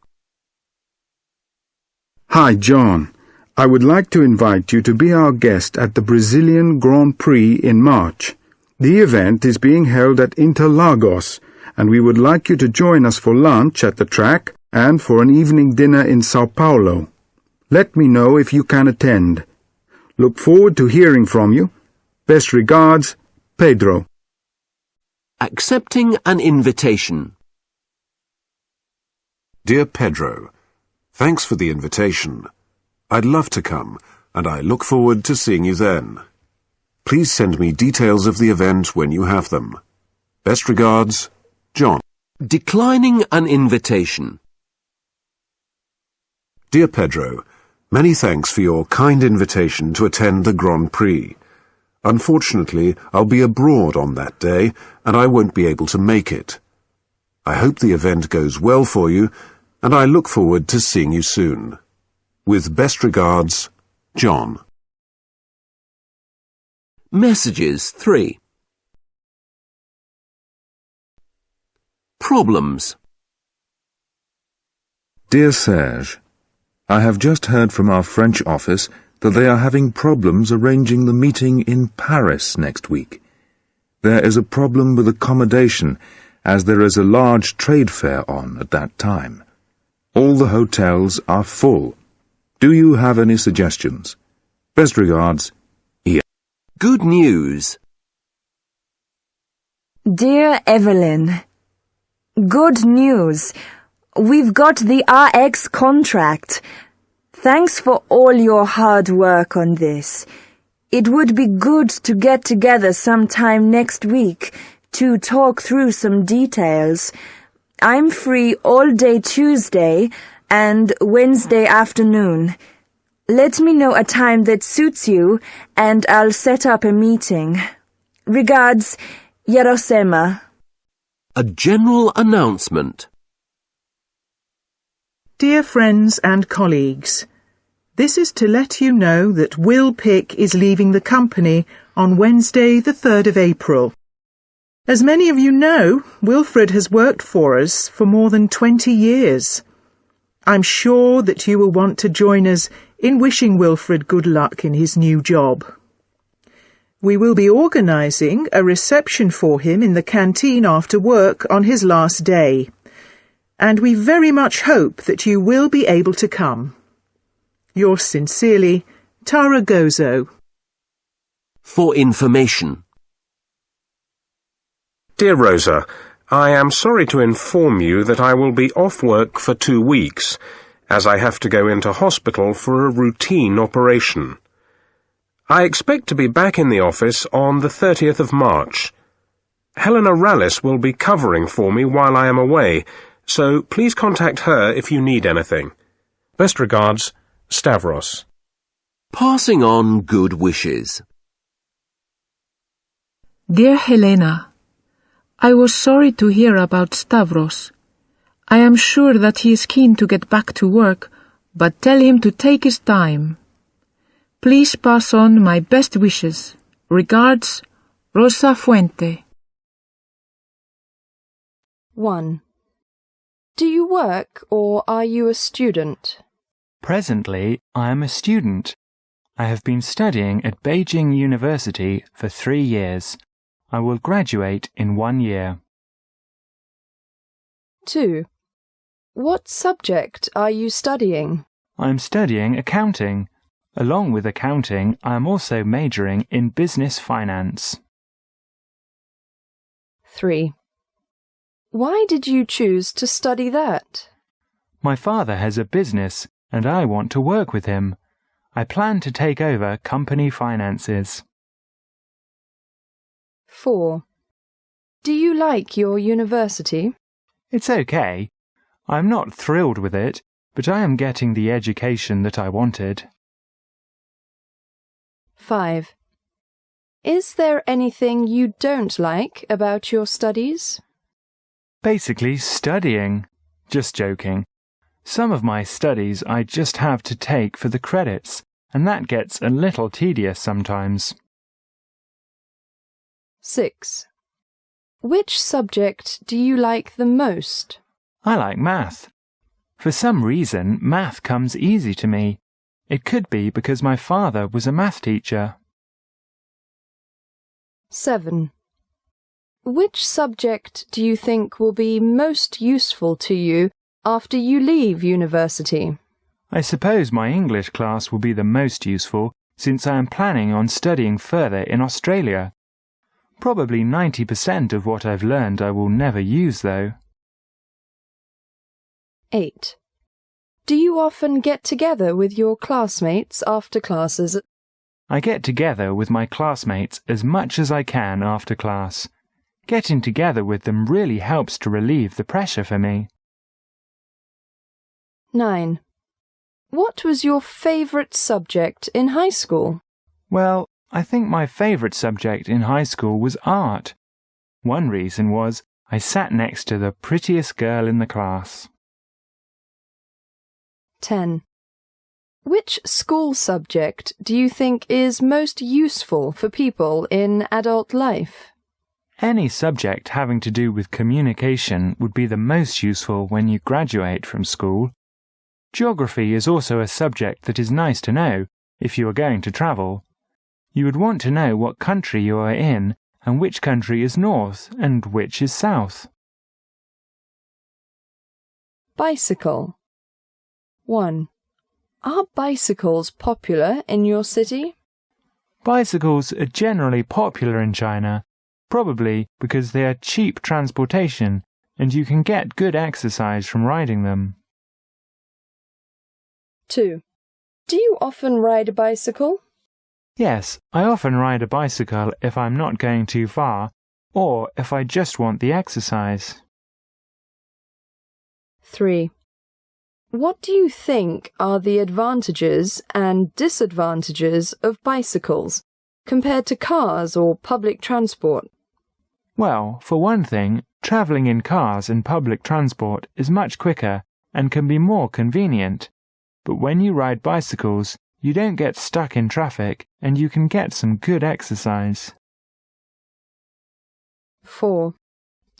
Hi, John. I would like to invite you to be our guest at the Brazilian Grand Prix in March. The event is being held at Interlagos, and we would like you to join us for lunch at the track and for an evening dinner in Sao Paulo. Let me know if you can attend. Look forward to hearing from you. Best regards, Pedro. Accepting an invitation. Dear Pedro, thanks for the invitation. I'd love to come, and I look forward to seeing you then. Please send me details of the event when you have them. Best regards, John. Declining an invitation. Dear Pedro, many thanks for your kind invitation to attend the Grand Prix. Unfortunately, I'll be abroad on that day, and I won't be able to make it. I hope the event goes well for you, and I look forward to seeing you soon. With best regards, John. Messages 3. Problems. Dear Serge, I have just heard from our French office that they are having problems arranging the meeting in Paris next week. There is a problem with accommodation, as there is a large trade fair on at that time. All the hotels are full. Do you have any suggestions? Best regards, Ian. Good news. Dear Evelyn, good news. We've got the RX contract. Thanks for all your hard work on this. It would be good to get together sometime next week to talk through some details. I'm free all day Tuesday and Wednesday afternoon. Let me know a time that suits you and I'll set up a meeting. Regards, Yerosema. A general announcement. Dear friends and colleagues, this is to let you know that Will Pick is leaving the company on Wednesday the 3rd of April. As many of you know, Wilfred has worked for us for more than 20 years. I'm sure that you will want to join us in wishing Wilfred good luck in his new job. We will be organising a reception for him in the canteen after work on his last day, and we very much hope that you will be able to come. Yours sincerely, Tara Gozo. For information. Dear Rosa, I am sorry to inform you that I will be off work for 2 weeks, as I have to go into hospital for a routine operation. I expect to be back in the office on the 30th of March. Helena Rallis will be covering for me while I am away, so please contact her if you need anything. Best regards, Stavros. Passing on good wishes. Dear Helena, I was sorry to hear about Stavros. I am sure that he is keen to get back to work, but tell him to take his time. Please pass on my best wishes. Regards, Rosa Fuente. 1. Do you work or are you a student? Presently, I am a student. I have been studying at Beijing University for 3 years. I will graduate in 1 year. 2. What subject are you studying? I am studying accounting. Along with accounting, I am also majoring in business finance. 3. Why did you choose to study that? My father has a business, and I want to work with him. I plan to take over company finances. 4. Do you like your university? It's okay. I'm not thrilled with it, but I am getting the education that I wanted. 5. Is there anything you don't like about your studies? Basically, studying. Just joking. Some of my studies I just have to take for the credits, and that gets a little tedious sometimes. 6. Which subject do you like the most? I like math. For some reason, math comes easy to me. It could be because my father was a math teacher. 7. Which subject do you think will be most useful to you after you leave university? I suppose my English class will be the most useful, since I am planning on studying further in Australia. Probably 90% of what I've learned I will never use, though. 8. Do you often get together with your classmates after classes? I get together with my classmates as much as I can after class. Getting together with them really helps to relieve the pressure for me. 9. What was your favourite subject in high school? Well, I think my favourite subject in high school was art. One reason was I sat next to the prettiest girl in the class. 10. Which school subject do you think is most useful for people in adult life? Any subject having to do with communication would be the most useful when you graduate from school. Geography is also a subject that is nice to know if you are going to travel. You would want to know what country you are in and which country is north and which is south. Bicycle. 1. Are bicycles popular in your city? Bicycles are generally popular in China, probably because they are cheap transportation and you can get good exercise from riding them. 2. Do you often ride a bicycle? Yes, I often ride a bicycle if I'm not going too far, or if I just want the exercise. 3. What do you think are the advantages and disadvantages of bicycles compared to cars or public transport? Well, for one thing, travelling in cars and public transport is much quicker and can be more convenient. But when you ride bicycles, you don't get stuck in traffic and you can get some good exercise. 4.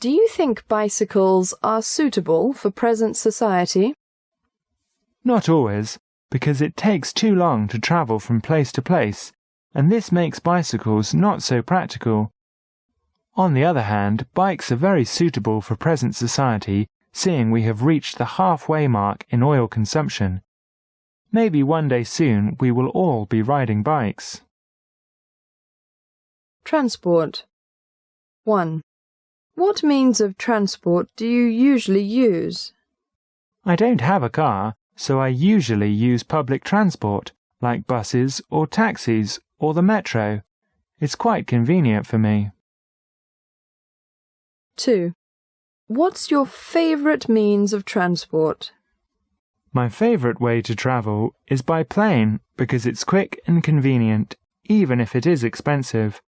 Do you think bicycles are suitable for present society? Not always, because it takes too long to travel from place to place, and this makes bicycles not so practical. On the other hand, bikes are very suitable for present society, seeing we have reached the halfway mark in oil consumption. Maybe one day soon we will all be riding bikes. Transport. 1. What means of transport do you usually use? I don't have a car, so I usually use public transport, like buses or taxis or the metro. It's quite convenient for me. 2. What's your favourite means of transport? My favourite way to travel is by plane because it's quick and convenient, even if it is expensive.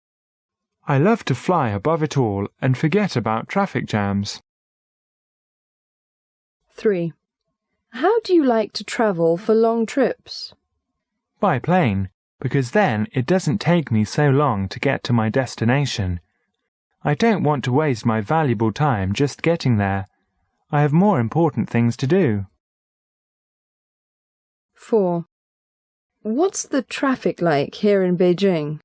I love to fly above it all and forget about traffic jams. 3. How do you like to travel for long trips? By plane, because then it doesn't take me so long to get to my destination. I don't want to waste my valuable time just getting there. I have more important things to do. 4. What's the traffic like here in Beijing?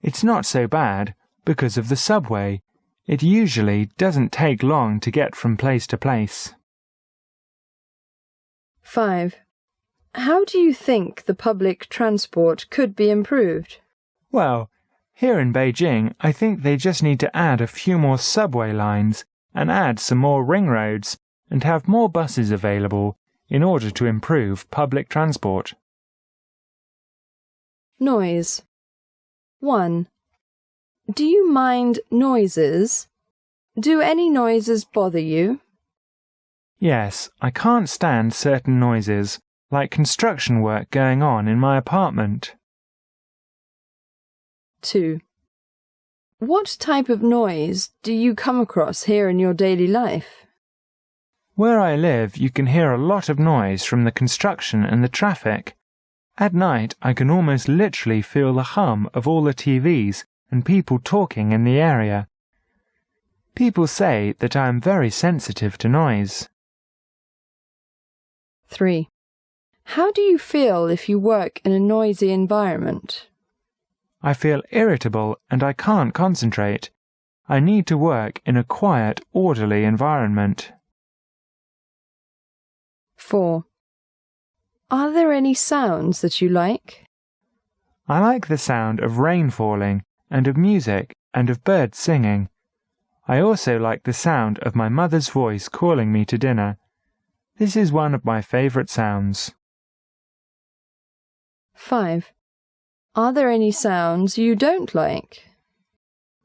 It's not so bad because of the subway. It usually doesn't take long to get from place to place. 5. How do you think the public transport could be improved? Well, here in Beijing, I think they just need to add a few more subway lines and add some more ring roads and have more buses available in order to improve public transport. Noise. 1. Do you mind noises? Do any noises bother you? Yes, I can't stand certain noises, like construction work going on in my apartment. 2. What type of noise do you come across here in your daily life? Where I live, you can hear a lot of noise from the construction and the traffic. At night, I can almost literally feel the hum of all the TVs and people talking in the area. People say that I am very sensitive to noise. 3. How do you feel if you work in a noisy environment? I feel irritable and I can't concentrate. I need to work in a quiet, orderly environment. 4. Are there any sounds that you like? I like the sound of rain falling and of music and of birds singing. I also like the sound of my mother's voice calling me to dinner. This is one of my favourite sounds. 5. Are there any sounds you don't like?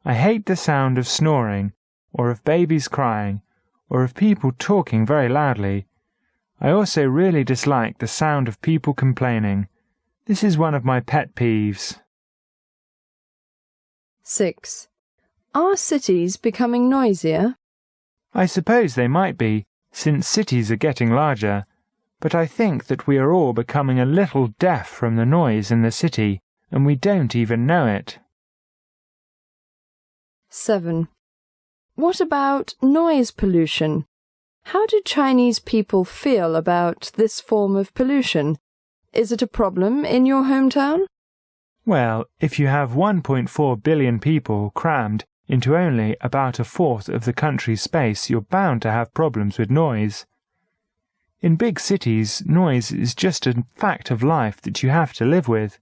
I hate the sound of snoring, or of babies crying, or of people talking very loudly. I also really dislike the sound of people complaining. This is one of my pet peeves. 6. Are cities becoming noisier? I suppose they might be, since cities are getting larger, but I think that we are all becoming a little deaf from the noise in the city, and we don't even know it. 7. What about noise pollution? How do Chinese people feel about this form of pollution? Is it a problem in your hometown? Well, if you have 1.4 billion people crammed into only about a fourth of the country's space, you're bound to have problems with noise. In big cities, noise is just a fact of life that you have to live with.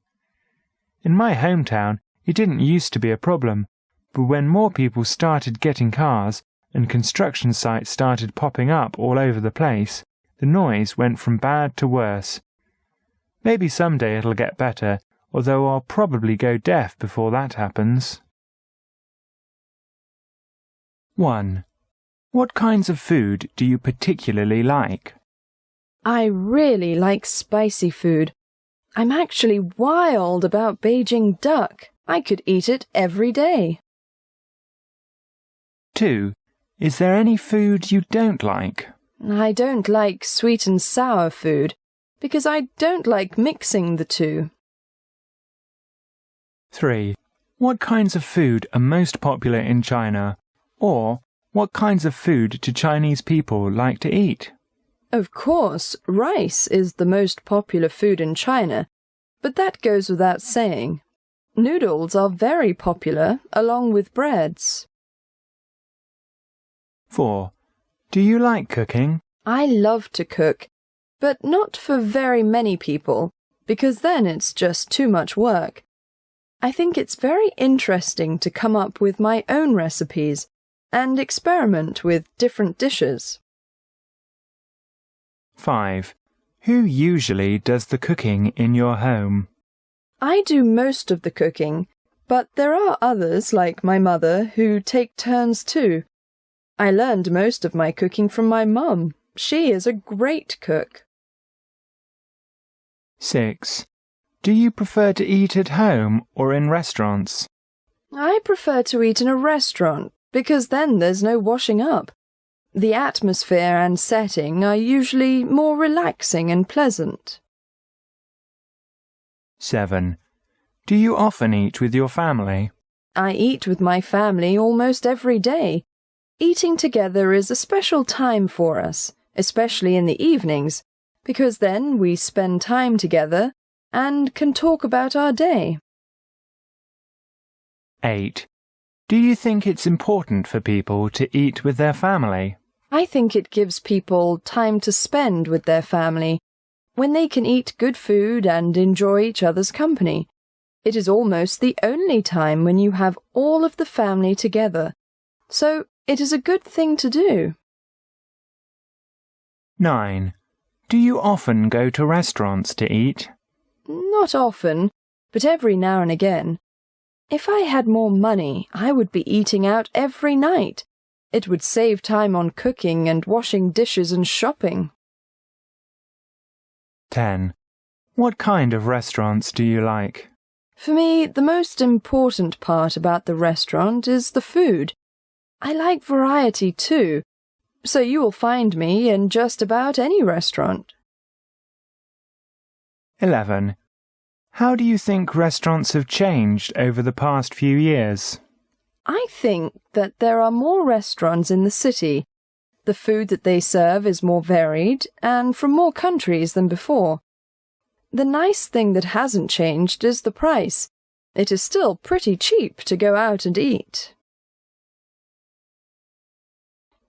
In my hometown, it didn't used to be a problem, but when more people started getting cars and construction sites started popping up all over the place, the noise went from bad to worse. Maybe someday it'll get better, although I'll probably go deaf before that happens. 1. What kinds of food do you particularly like? I really like spicy food. I'm actually wild about Beijing duck. I could eat it every day. 2. Is there any food you don't like? I don't like sweet and sour food, because I don't like mixing the two. 3. What kinds of food are most popular in China? Or, what kinds of food do Chinese people like to eat? Of course, rice is the most popular food in China, but that goes without saying. Noodles are very popular, along with breads. 4. Do you like cooking? I love to cook, but not for very many people, because then it's just too much work. I think it's very interesting to come up with my own recipes and experiment with different dishes. 5. Who usually does the cooking in your home? I do most of the cooking, but there are others, like my mother, who take turns too. I learned most of my cooking from my mum. She is a great cook. 6. Do you prefer to eat at home or in restaurants? I prefer to eat in a restaurant, because then there's no washing up. The atmosphere and setting are usually more relaxing and pleasant. 7. Do you often eat with your family? I eat with my family almost every day. Eating together is a special time for us, especially in the evenings, because then we spend time together and can talk about our day. 8. Do you think it's important for people to eat with their family? I think it gives people time to spend with their family, when they can eat good food and enjoy each other's company. It is almost the only time when you have all of the family together, so it is a good thing to do. 9. Do you often go to restaurants to eat? Not often, but every now and again. If I had more money, I would be eating out every night. It would save time on cooking and washing dishes and shopping. 10. What kind of restaurants do you like? For me, the most important part about the restaurant is the food. I like variety too, so you will find me in just about any restaurant. 11. How do you think restaurants have changed over the past few years? I think that there are more restaurants in the city. The food that they serve is more varied and from more countries than before. The nice thing that hasn't changed is the price. It is still pretty cheap to go out and eat.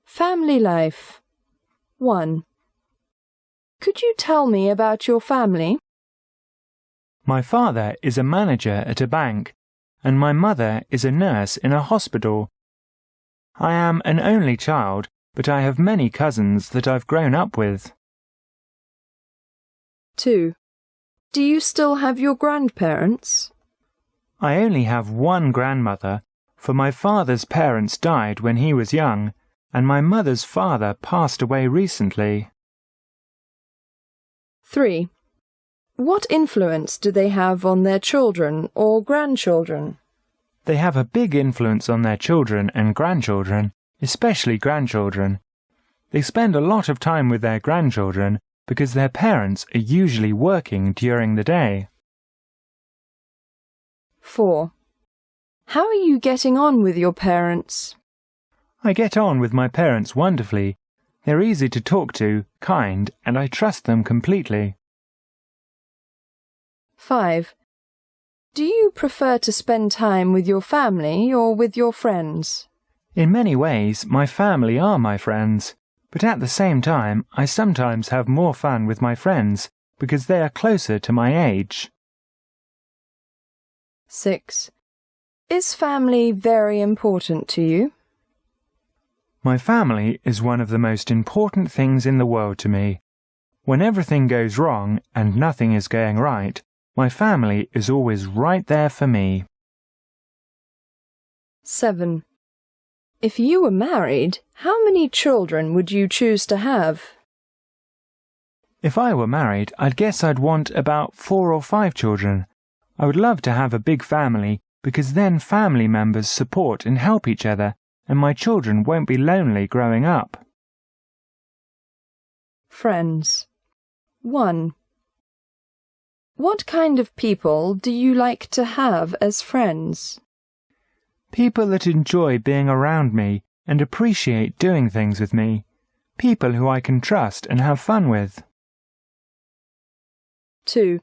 Family life. 1. Could you tell me about your family? My father is a manager at a bank, and my mother is a nurse in a hospital. I am an only child, but I have many cousins that I've grown up with. 2. Do you still have your grandparents? I only have one grandmother, for my father's parents died when he was young, and my mother's father passed away recently. 3. What influence do they have on their children or grandchildren? They have a big influence on their children and grandchildren, especially grandchildren. They spend a lot of time with their grandchildren because their parents are usually working during the day. 4. How are you getting on with your parents? I get on with my parents wonderfully. They're easy to talk to, kind, and I trust them completely. 5. Do you prefer to spend time with your family or with your friends? In many ways, my family are my friends, but at the same time, I sometimes have more fun with my friends because they are closer to my age. 6. Is family very important to you? My family is one of the most important things in the world to me. When everything goes wrong and nothing is going right, my family is always right there for me. 7. If you were married, how many children would you choose to have? If I were married, I'd guess I'd want about 4 or 5 children. I would love to have a big family because then family members support and help each other, and my children won't be lonely growing up. Friends. 1. What kind of people do you like to have as friends? People that enjoy being around me and appreciate doing things with me. People who I can trust and have fun with. 2.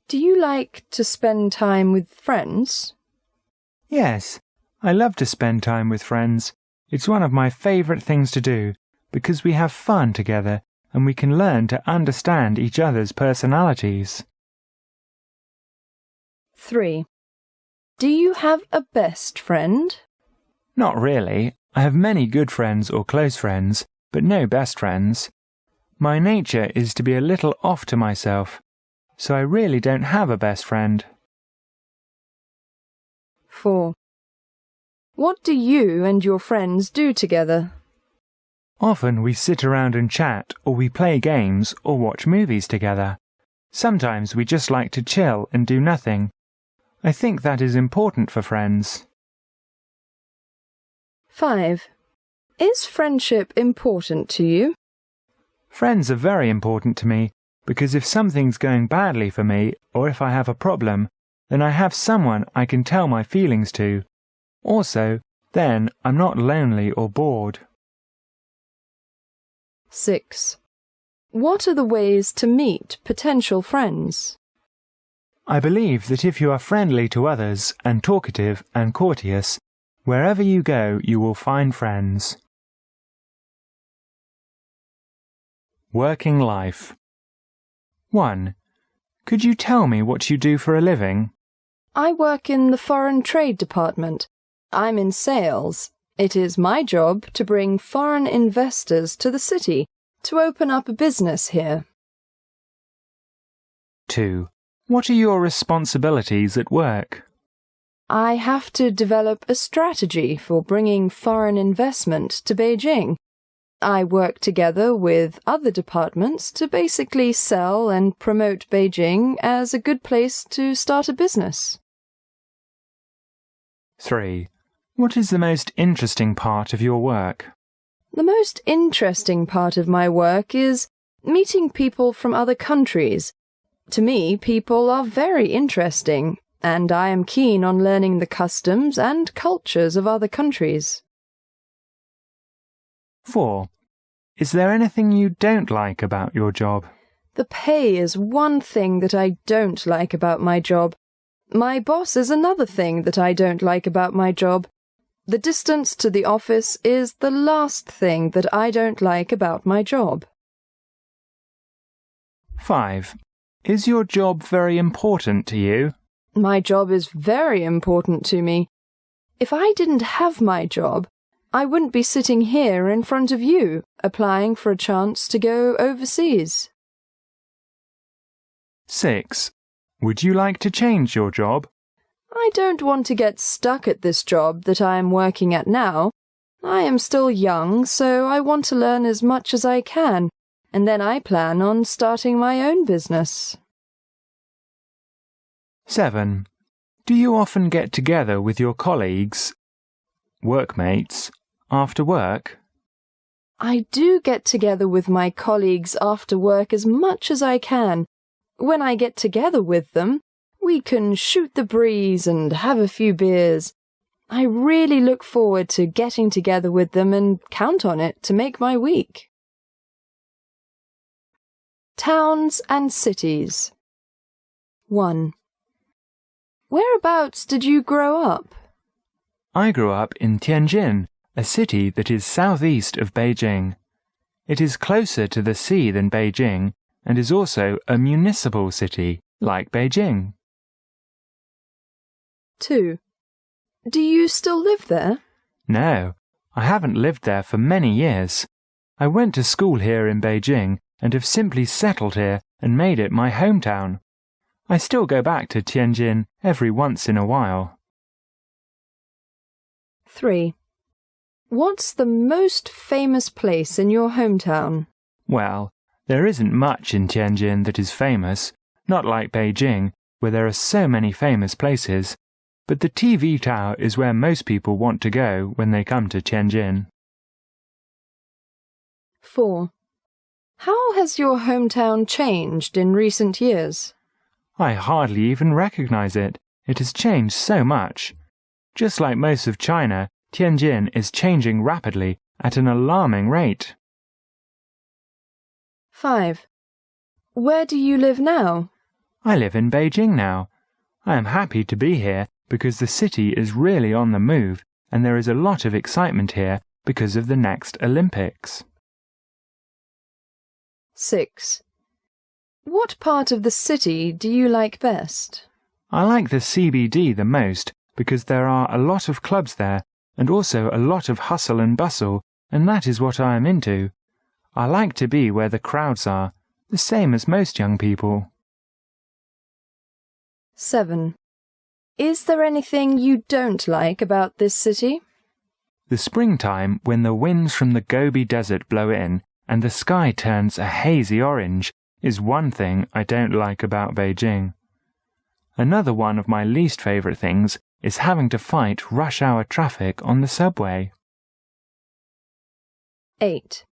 Do you like to spend time with friends? Yes, I love to spend time with friends. It's one of my favourite things to do because we have fun together and we can learn to understand each other's personalities. 3. Do you have a best friend? Not really. I have many good friends or close friends, but no best friends. My nature is to be a little off to myself, so I really don't have a best friend. 4. What do you and your friends do together? Often we sit around and chat, or we play games, or watch movies together. Sometimes we just like to chill and do nothing. I think that is important for friends. 5. Is friendship important to you? Friends are very important to me, because if something's going badly for me, or if I have a problem, then I have someone I can tell my feelings to. Also, then I'm not lonely or bored. 6. What are the ways to meet potential friends? I believe that if you are friendly to others and talkative and courteous, wherever you go you will find friends. Working life. 1. Could you tell me what you do for a living? I work in the Foreign Trade Department. I'm in sales. It is my job to bring foreign investors to the city to open up a business here. 2. What are your responsibilities at work? I have to develop a strategy for bringing foreign investment to Beijing. I work together with other departments to basically sell and promote Beijing as a good place to start a business. 3. What is the most interesting part of your work? The most interesting part of my work is meeting people from other countries. To me, people are very interesting, and I am keen on learning the customs and cultures of other countries. 4. Is there anything you don't like about your job? The pay is one thing that I don't like about my job. My boss is another thing that I don't like about my job. The distance to the office is the last thing that I don't like about my job. 5. Is your job very important to you? My job is very important to me. If I didn't have my job, I wouldn't be sitting here in front of you, applying for a chance to go overseas. 6. Would you like to change your job? I don't want to get stuck at this job that I am working at now. I am still young, so I want to learn as much as I can, and then I plan on starting my own business. 7. Do you often get together with your colleagues, workmates, after work? I do get together with my colleagues after work as much as I can. When I get together with them, we can shoot the breeze and have a few beers. I really look forward to getting together with them and count on it to make my week. Towns and cities. 1. Whereabouts did you grow up? I grew up in Tianjin, a city that is southeast of Beijing. It is closer to the sea than Beijing and is also a municipal city, like Beijing. 2. Do you still live there? No, I haven't lived there for many years. I went to school here in Beijing and have simply settled here and made it my hometown. I still go back to Tianjin every once in a while. 3. What's the most famous place in your hometown? Well, there isn't much in Tianjin that is famous, not like Beijing, where there are so many famous places, but the TV tower is where most people want to go when they come to Tianjin. 4. How has your hometown changed in recent years? I hardly even recognize it. It has changed so much. Just like most of China, Tianjin is changing rapidly at an alarming rate. 5. Where do you live now? I live in Beijing now. I am happy to be here because the city is really on the move and there is a lot of excitement here because of the next Olympics. 6. What part of the city do you like best? I like the CBD the most because there are a lot of clubs there and also a lot of hustle and bustle, and that is what I am into. I like to be where the crowds are, the same as most young people. 7. Is there anything you don't like about this city? The springtime, when the winds from the Gobi Desert blow in and the sky turns a hazy orange, is one thing I don't like about Beijing. Another one of my least favourite things is having to fight rush-hour traffic on the subway. 8.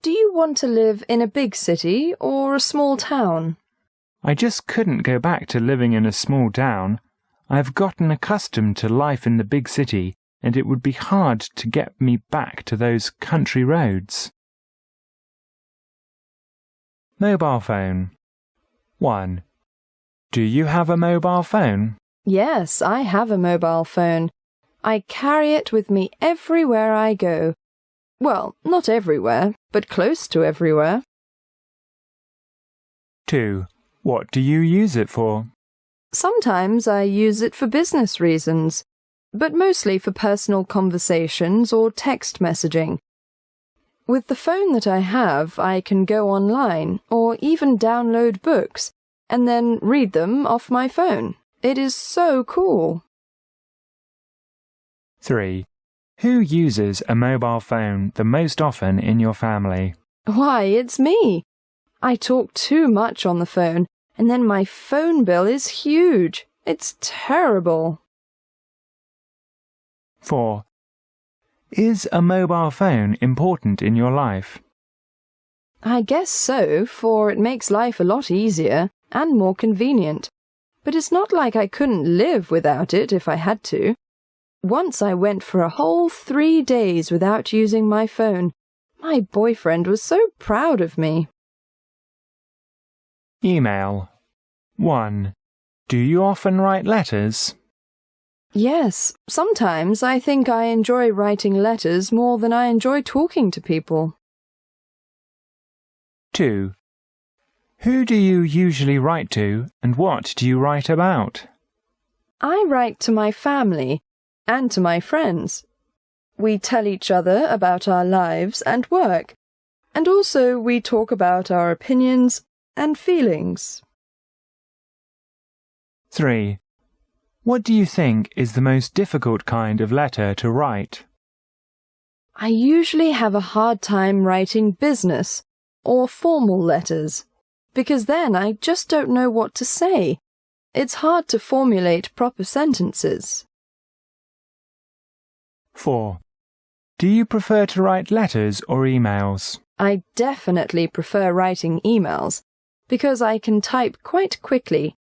Do you want to live in a big city or a small town? I just couldn't go back to living in a small town. I've gotten accustomed to life in the big city, and it would be hard to get me back to those country roads. Mobile phone. 1. Do you have a mobile phone? Yes, I have a mobile phone. I carry it with me everywhere I go. Well, not everywhere, but close to everywhere. 2. What do you use it for? Sometimes I use it for business reasons, but mostly for personal conversations or text messaging. With the phone that I have, I can go online or even download books, and then read them off my phone. It is so cool. 3. Who uses a mobile phone the most often in your family? Why, it's me. I talk too much on the phone, and then my phone bill is huge. It's terrible. 4. Is a mobile phone important in your life? I guess so, for it makes life a lot easier and more convenient. But it's not like I couldn't live without it if I had to. Once I went for a whole 3 days without using my phone. My boyfriend was so proud of me. Email. 1. Do you often write letters? Yes, sometimes I think I enjoy writing letters more than I enjoy talking to people. 2. Who do you usually write to, and what do you write about? I write to my family and to my friends. We tell each other about our lives and work, and also we talk about our opinions and feelings. 3. What do you think is the most difficult kind of letter to write? I usually have a hard time writing business or formal letters, because then I just don't know what to say. It's hard to formulate proper sentences. 4. Do you prefer to write letters or emails? I definitely prefer writing emails, because I can type quite quickly.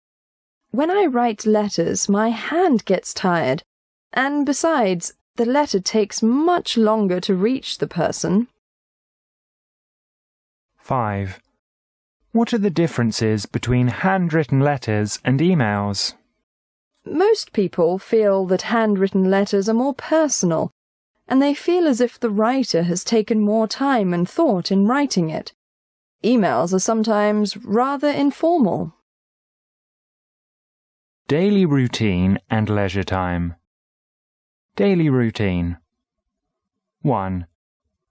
When I write letters, my hand gets tired, and besides, the letter takes much longer to reach the person. 5. What are the differences between handwritten letters and emails? Most people feel that handwritten letters are more personal, and they feel as if the writer has taken more time and thought in writing it. Emails are sometimes rather informal. Daily routine and leisure time. Daily routine. 1.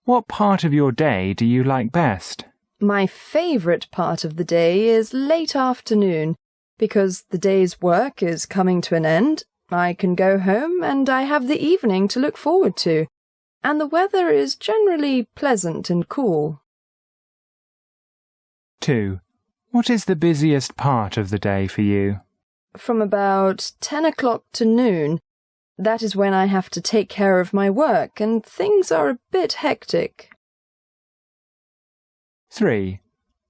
What part of your day do you like best? My favourite part of the day is late afternoon, because the day's work is coming to an end. I can go home and I have the evening to look forward to, and the weather is generally pleasant and cool. 2. What is the busiest part of the day for you? From about 10 o'clock to noon. That is when I have to take care of my work, and things are a bit hectic. 3.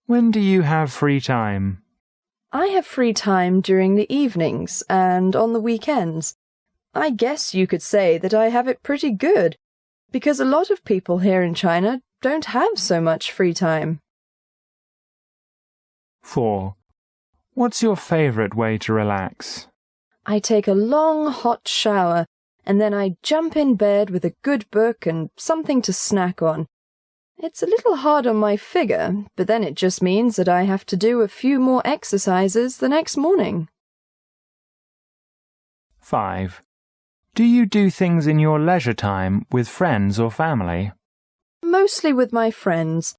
When do you have free time? I have free time during the evenings and on the weekends. I guess you could say that I have it pretty good, because a lot of people here in China don't have so much free time. 4. What's your favourite way to relax? I take a long hot shower, and then I jump in bed with a good book and something to snack on. It's a little hard on my figure, but then it just means that I have to do a few more exercises the next morning. 5. Do you do things in your leisure time with friends or family? Mostly with my friends.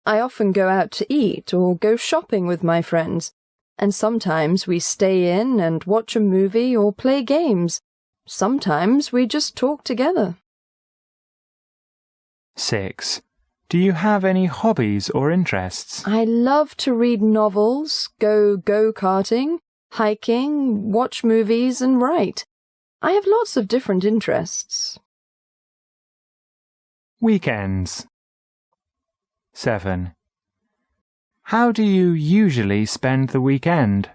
I often go out to eat or go shopping with my friends, and sometimes we stay in and watch a movie or play games. Sometimes we just talk together. 6. Do you have any hobbies or interests? I love to read novels, go go-karting, hiking, watch movies, and write. I have lots of different interests. Weekends. 7. How do you usually spend the weekend?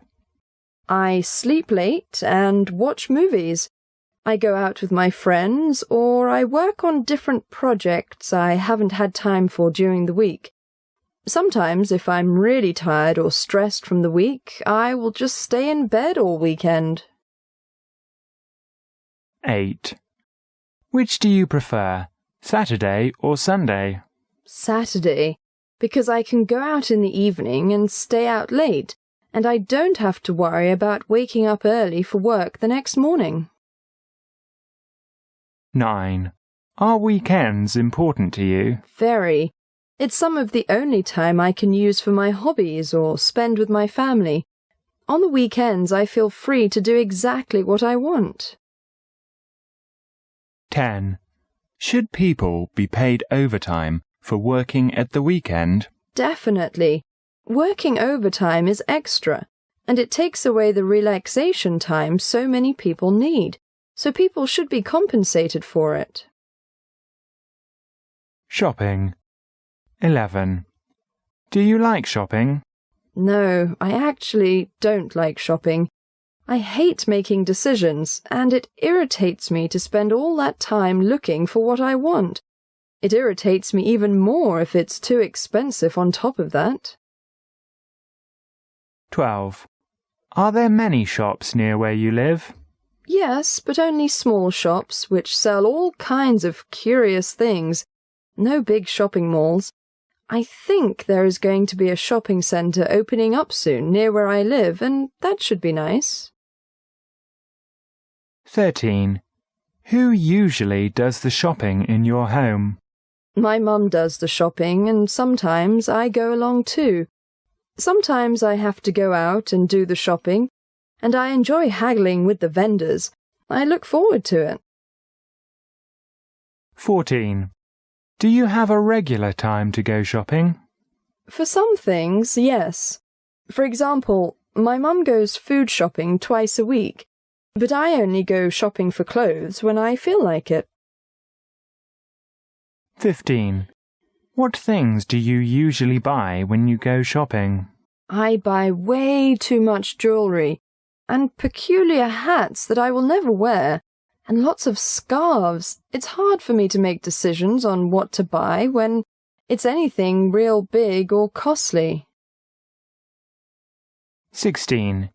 I sleep late and watch movies. I go out with my friends, or I work on different projects I haven't had time for during the week. Sometimes, if I'm really tired or stressed from the week, I will just stay in bed all weekend. 8. Which do you prefer, Saturday or Sunday? Saturday, because I can go out in the evening and stay out late, and I don't have to worry about waking up early for work the next morning. 9. Are weekends important to you? Very. It's some of the only time I can use for my hobbies or spend with my family. On the weekends, I feel free to do exactly what I want. 10. Should people be paid overtime for working at the weekend? Definitely. Working overtime is extra, and it takes away the relaxation time so many people need, so people should be compensated for it. Shopping. 11. Do you like shopping? No, I actually don't like shopping. I hate making decisions, and it irritates me to spend all that time looking for what I want. It irritates me even more if it's too expensive on top of that. 12. Are there many shops near where you live? Yes, but only small shops which sell all kinds of curious things. No big shopping malls. I think there is going to be a shopping centre opening up soon near where I live, and that should be nice. 13. Who usually does the shopping in your home? My mum does the shopping, and sometimes I go along too. Sometimes I have to go out and do the shopping, and I enjoy haggling with the vendors. I look forward to it. 14. Do you have a regular time to go shopping? For some things, yes. For example, my mum goes food shopping twice a week, but I only go shopping for clothes when I feel like it. 15. What things do you usually buy when you go shopping? I buy way too much jewellery, and peculiar hats that I will never wear, and lots of scarves. It's hard for me to make decisions on what to buy when it's anything real big or costly. 16.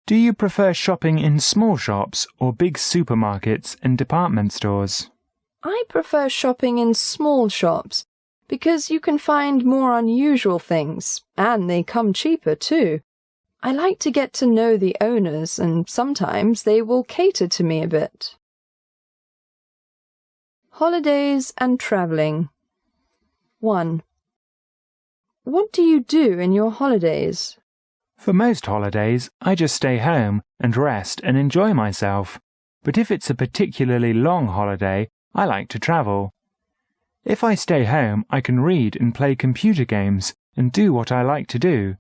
Do you prefer shopping in small shops or big supermarkets and department stores? I prefer shopping in small shops because you can find more unusual things, and they come cheaper too. I like to get to know the owners, and sometimes they will cater to me a bit. Holidays and travelling. 1. What do you do in your holidays? For most holidays, I just stay home and rest and enjoy myself. But if it's a particularly long holiday, I like to travel. If I stay home, I can read and play computer games and do what I like to do.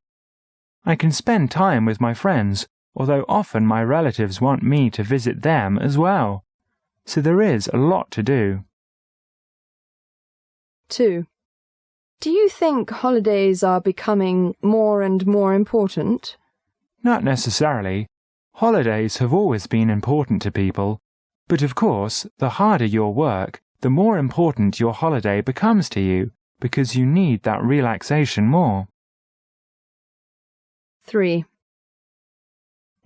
I can spend time with my friends, although often my relatives want me to visit them as well. So there is a lot to do. 2. Do you think holidays are becoming more and more important? Not necessarily. Holidays have always been important to people. But of course, the harder your work, the more important your holiday becomes to you, because you need that relaxation more. 3.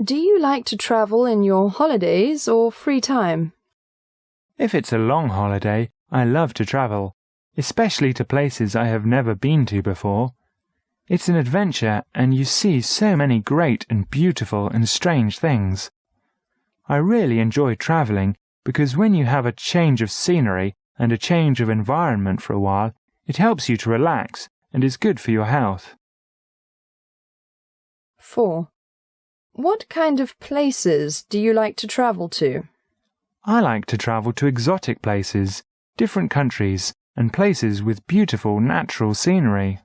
Do you like to travel in your holidays or free time? If it's a long holiday, I love to travel, especially to places I have never been to before. It's an adventure, and you see so many great and beautiful and strange things. I really enjoy travelling because when you have a change of scenery and a change of environment for a while, it helps you to relax and is good for your health. 4. What kind of places do you like to travel to? I like to travel to exotic places, different countries, and places with beautiful natural scenery.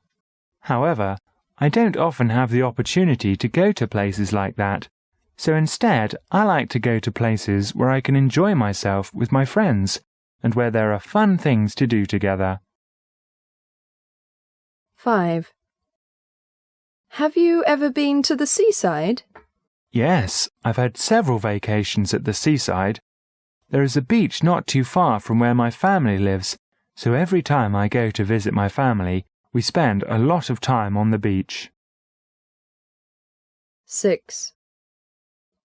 However, I don't often have the opportunity to go to places like that, so instead I like to go to places where I can enjoy myself with my friends and where there are fun things to do together. 5. Have you ever been to the seaside? Yes, I've had several vacations at the seaside. There is a beach not too far from where my family lives, so every time I go to visit my family, we spend a lot of time on the beach. 6.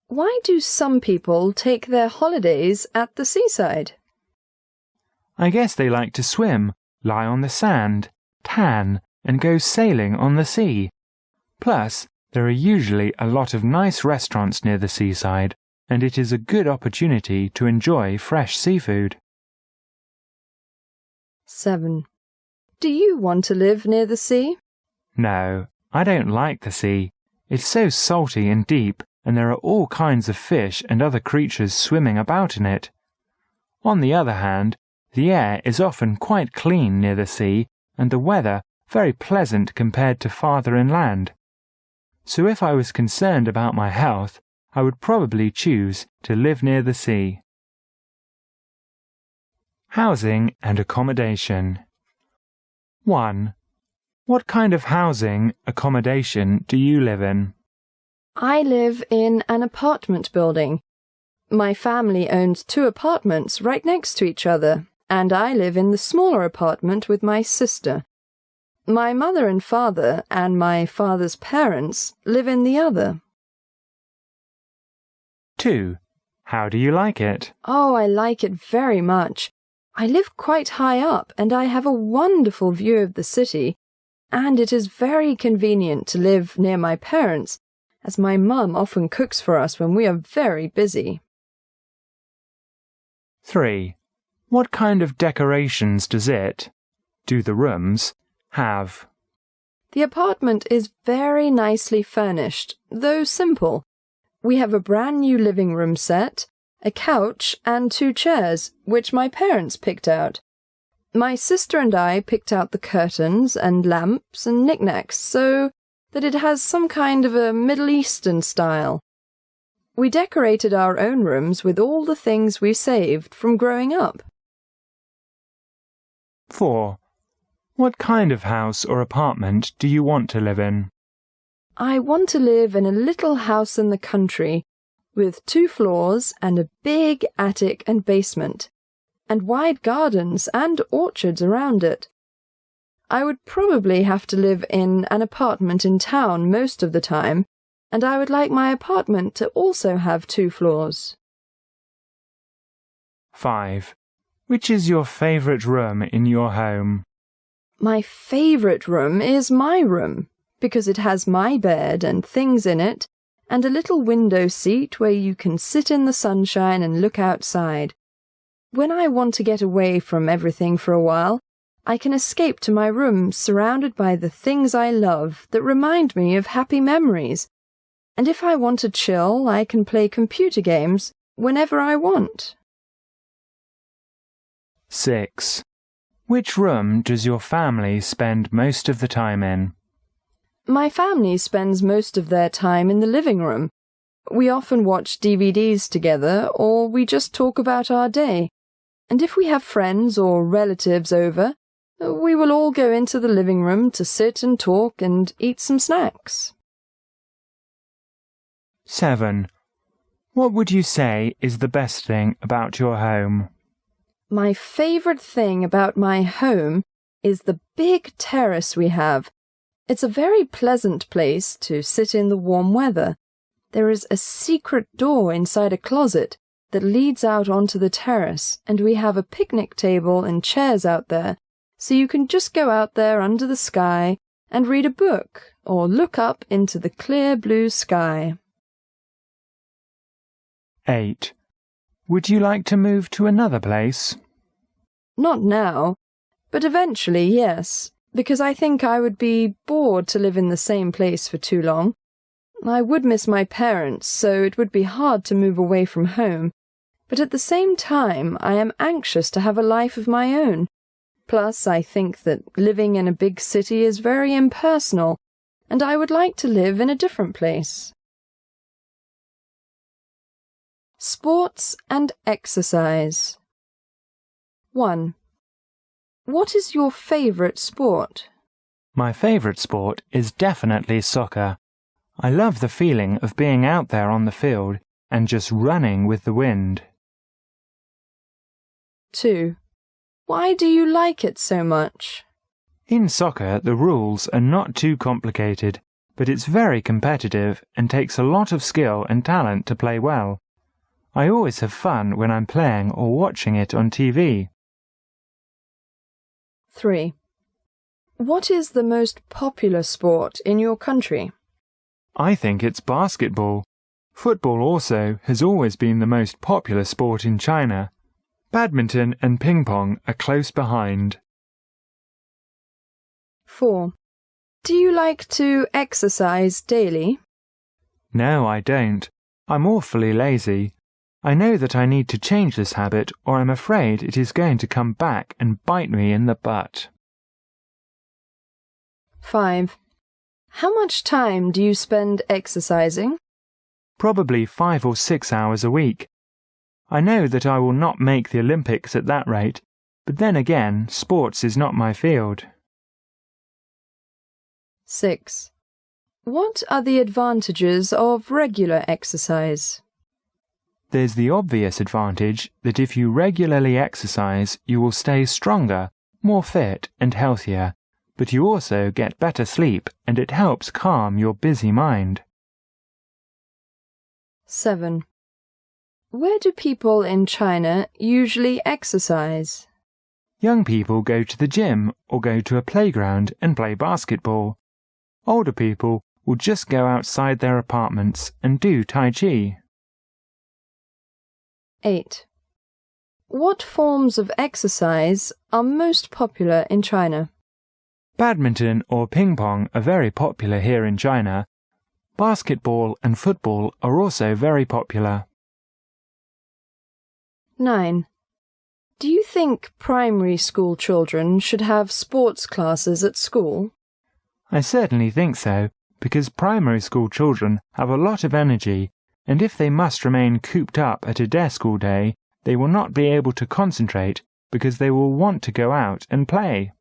Why do some people take their holidays at the seaside? I guess they like to swim, lie on the sand, tan, and go sailing on the sea. Plus, there are usually a lot of nice restaurants near the seaside, and it is a good opportunity to enjoy fresh seafood. 7. Do you want to live near the sea? No, I don't like the sea. It's so salty and deep, and there are all kinds of fish and other creatures swimming about in it. On the other hand, the air is often quite clean near the sea, and the weather very pleasant compared to farther inland. So if I was concerned about my health, I would probably choose to live near the sea. Housing and accommodation. 1. What kind of housing, accommodation do you live in? I live in an apartment building. My family owns 2 apartments right next to each other, and I live in the smaller apartment with my sister. My mother and father and my father's parents live in the other. 2. How do you like it? Oh, I like it very much. I live quite high up, and I have a wonderful view of the city, and it is very convenient to live near my parents, as my mum often cooks for us when we are very busy. 3. What kind of decorations do the rooms, have? The apartment is very nicely furnished, though simple. We have a brand new living room set, a couch and 2 chairs, which my parents picked out. My sister and I picked out the curtains and lamps and knickknacks so that it has some kind of a Middle Eastern style. We decorated our own rooms with all the things we saved from growing up. 4. What kind of house or apartment do you want to live in? I want to live in a little house in the country, with 2 floors and a big attic and basement, and wide gardens and orchards around it. I would probably have to live in an apartment in town most of the time, and I would like my apartment to also have 2 floors. 5. Which is your favourite room in your home? My favourite room is my room, because it has my bed and things in it, and a little window seat where you can sit in the sunshine and look outside. When I want to get away from everything for a while, I can escape to my room surrounded by the things I love that remind me of happy memories. And if I want to chill, I can play computer games whenever I want. 6. Which room does your family spend most of the time in? My family spends most of their time in the living room. We often watch DVDs together, or we just talk about our day. And if we have friends or relatives over, we will all go into the living room to sit and talk and eat some snacks. 7. What would you say is the best thing about your home? My favourite thing about my home is the big terrace we have. It's a very pleasant place to sit in the warm weather. There is a secret door inside a closet that leads out onto the terrace, and we have a picnic table and chairs out there, so you can just go out there under the sky and read a book or look up into the clear blue sky. 8. Would you like to move to another place? Not now, but eventually, yes, because I think I would be bored to live in the same place for too long. I would miss my parents, so it would be hard to move away from home, but at the same time I am anxious to have a life of my own. Plus, I think that living in a big city is very impersonal, and I would like to live in a different place. Sports and exercise. 1. What is your favourite sport? My favourite sport is definitely soccer. I love the feeling of being out there on the field and just running with the wind. 2. Why do you like it so much? In soccer, the rules are not too complicated, but it's very competitive and takes a lot of skill and talent to play well. I always have fun when I'm playing or watching it on TV. 3. What is the most popular sport in your country? I think it's basketball. Football also has always been the most popular sport in China. Badminton and ping pong are close behind. 4. Do you like to exercise daily? No, I don't. I'm awfully lazy. I know that I need to change this habit, or I'm afraid it is going to come back and bite me in the butt. 5. How much time do you spend exercising? Probably 5 or 6 hours a week. I know that I will not make the Olympics at that rate, but then again, sports is not my field. 6. What are the advantages of regular exercise? There's the obvious advantage that if you regularly exercise, you will stay stronger, more fit and healthier, but you also get better sleep and it helps calm your busy mind. 7. Where do people in China usually exercise? Young people go to the gym or go to a playground and play basketball. Older people will just go outside their apartments and do Tai Chi. 8. What forms of exercise are most popular in China? Badminton or ping pong are very popular here in China. Basketball and football are also very popular. 9. Do you think primary school children should have sports classes at school? I certainly think so, because primary school children have a lot of energy, and if they must remain cooped up at a desk all day, they will not be able to concentrate because they will want to go out and play.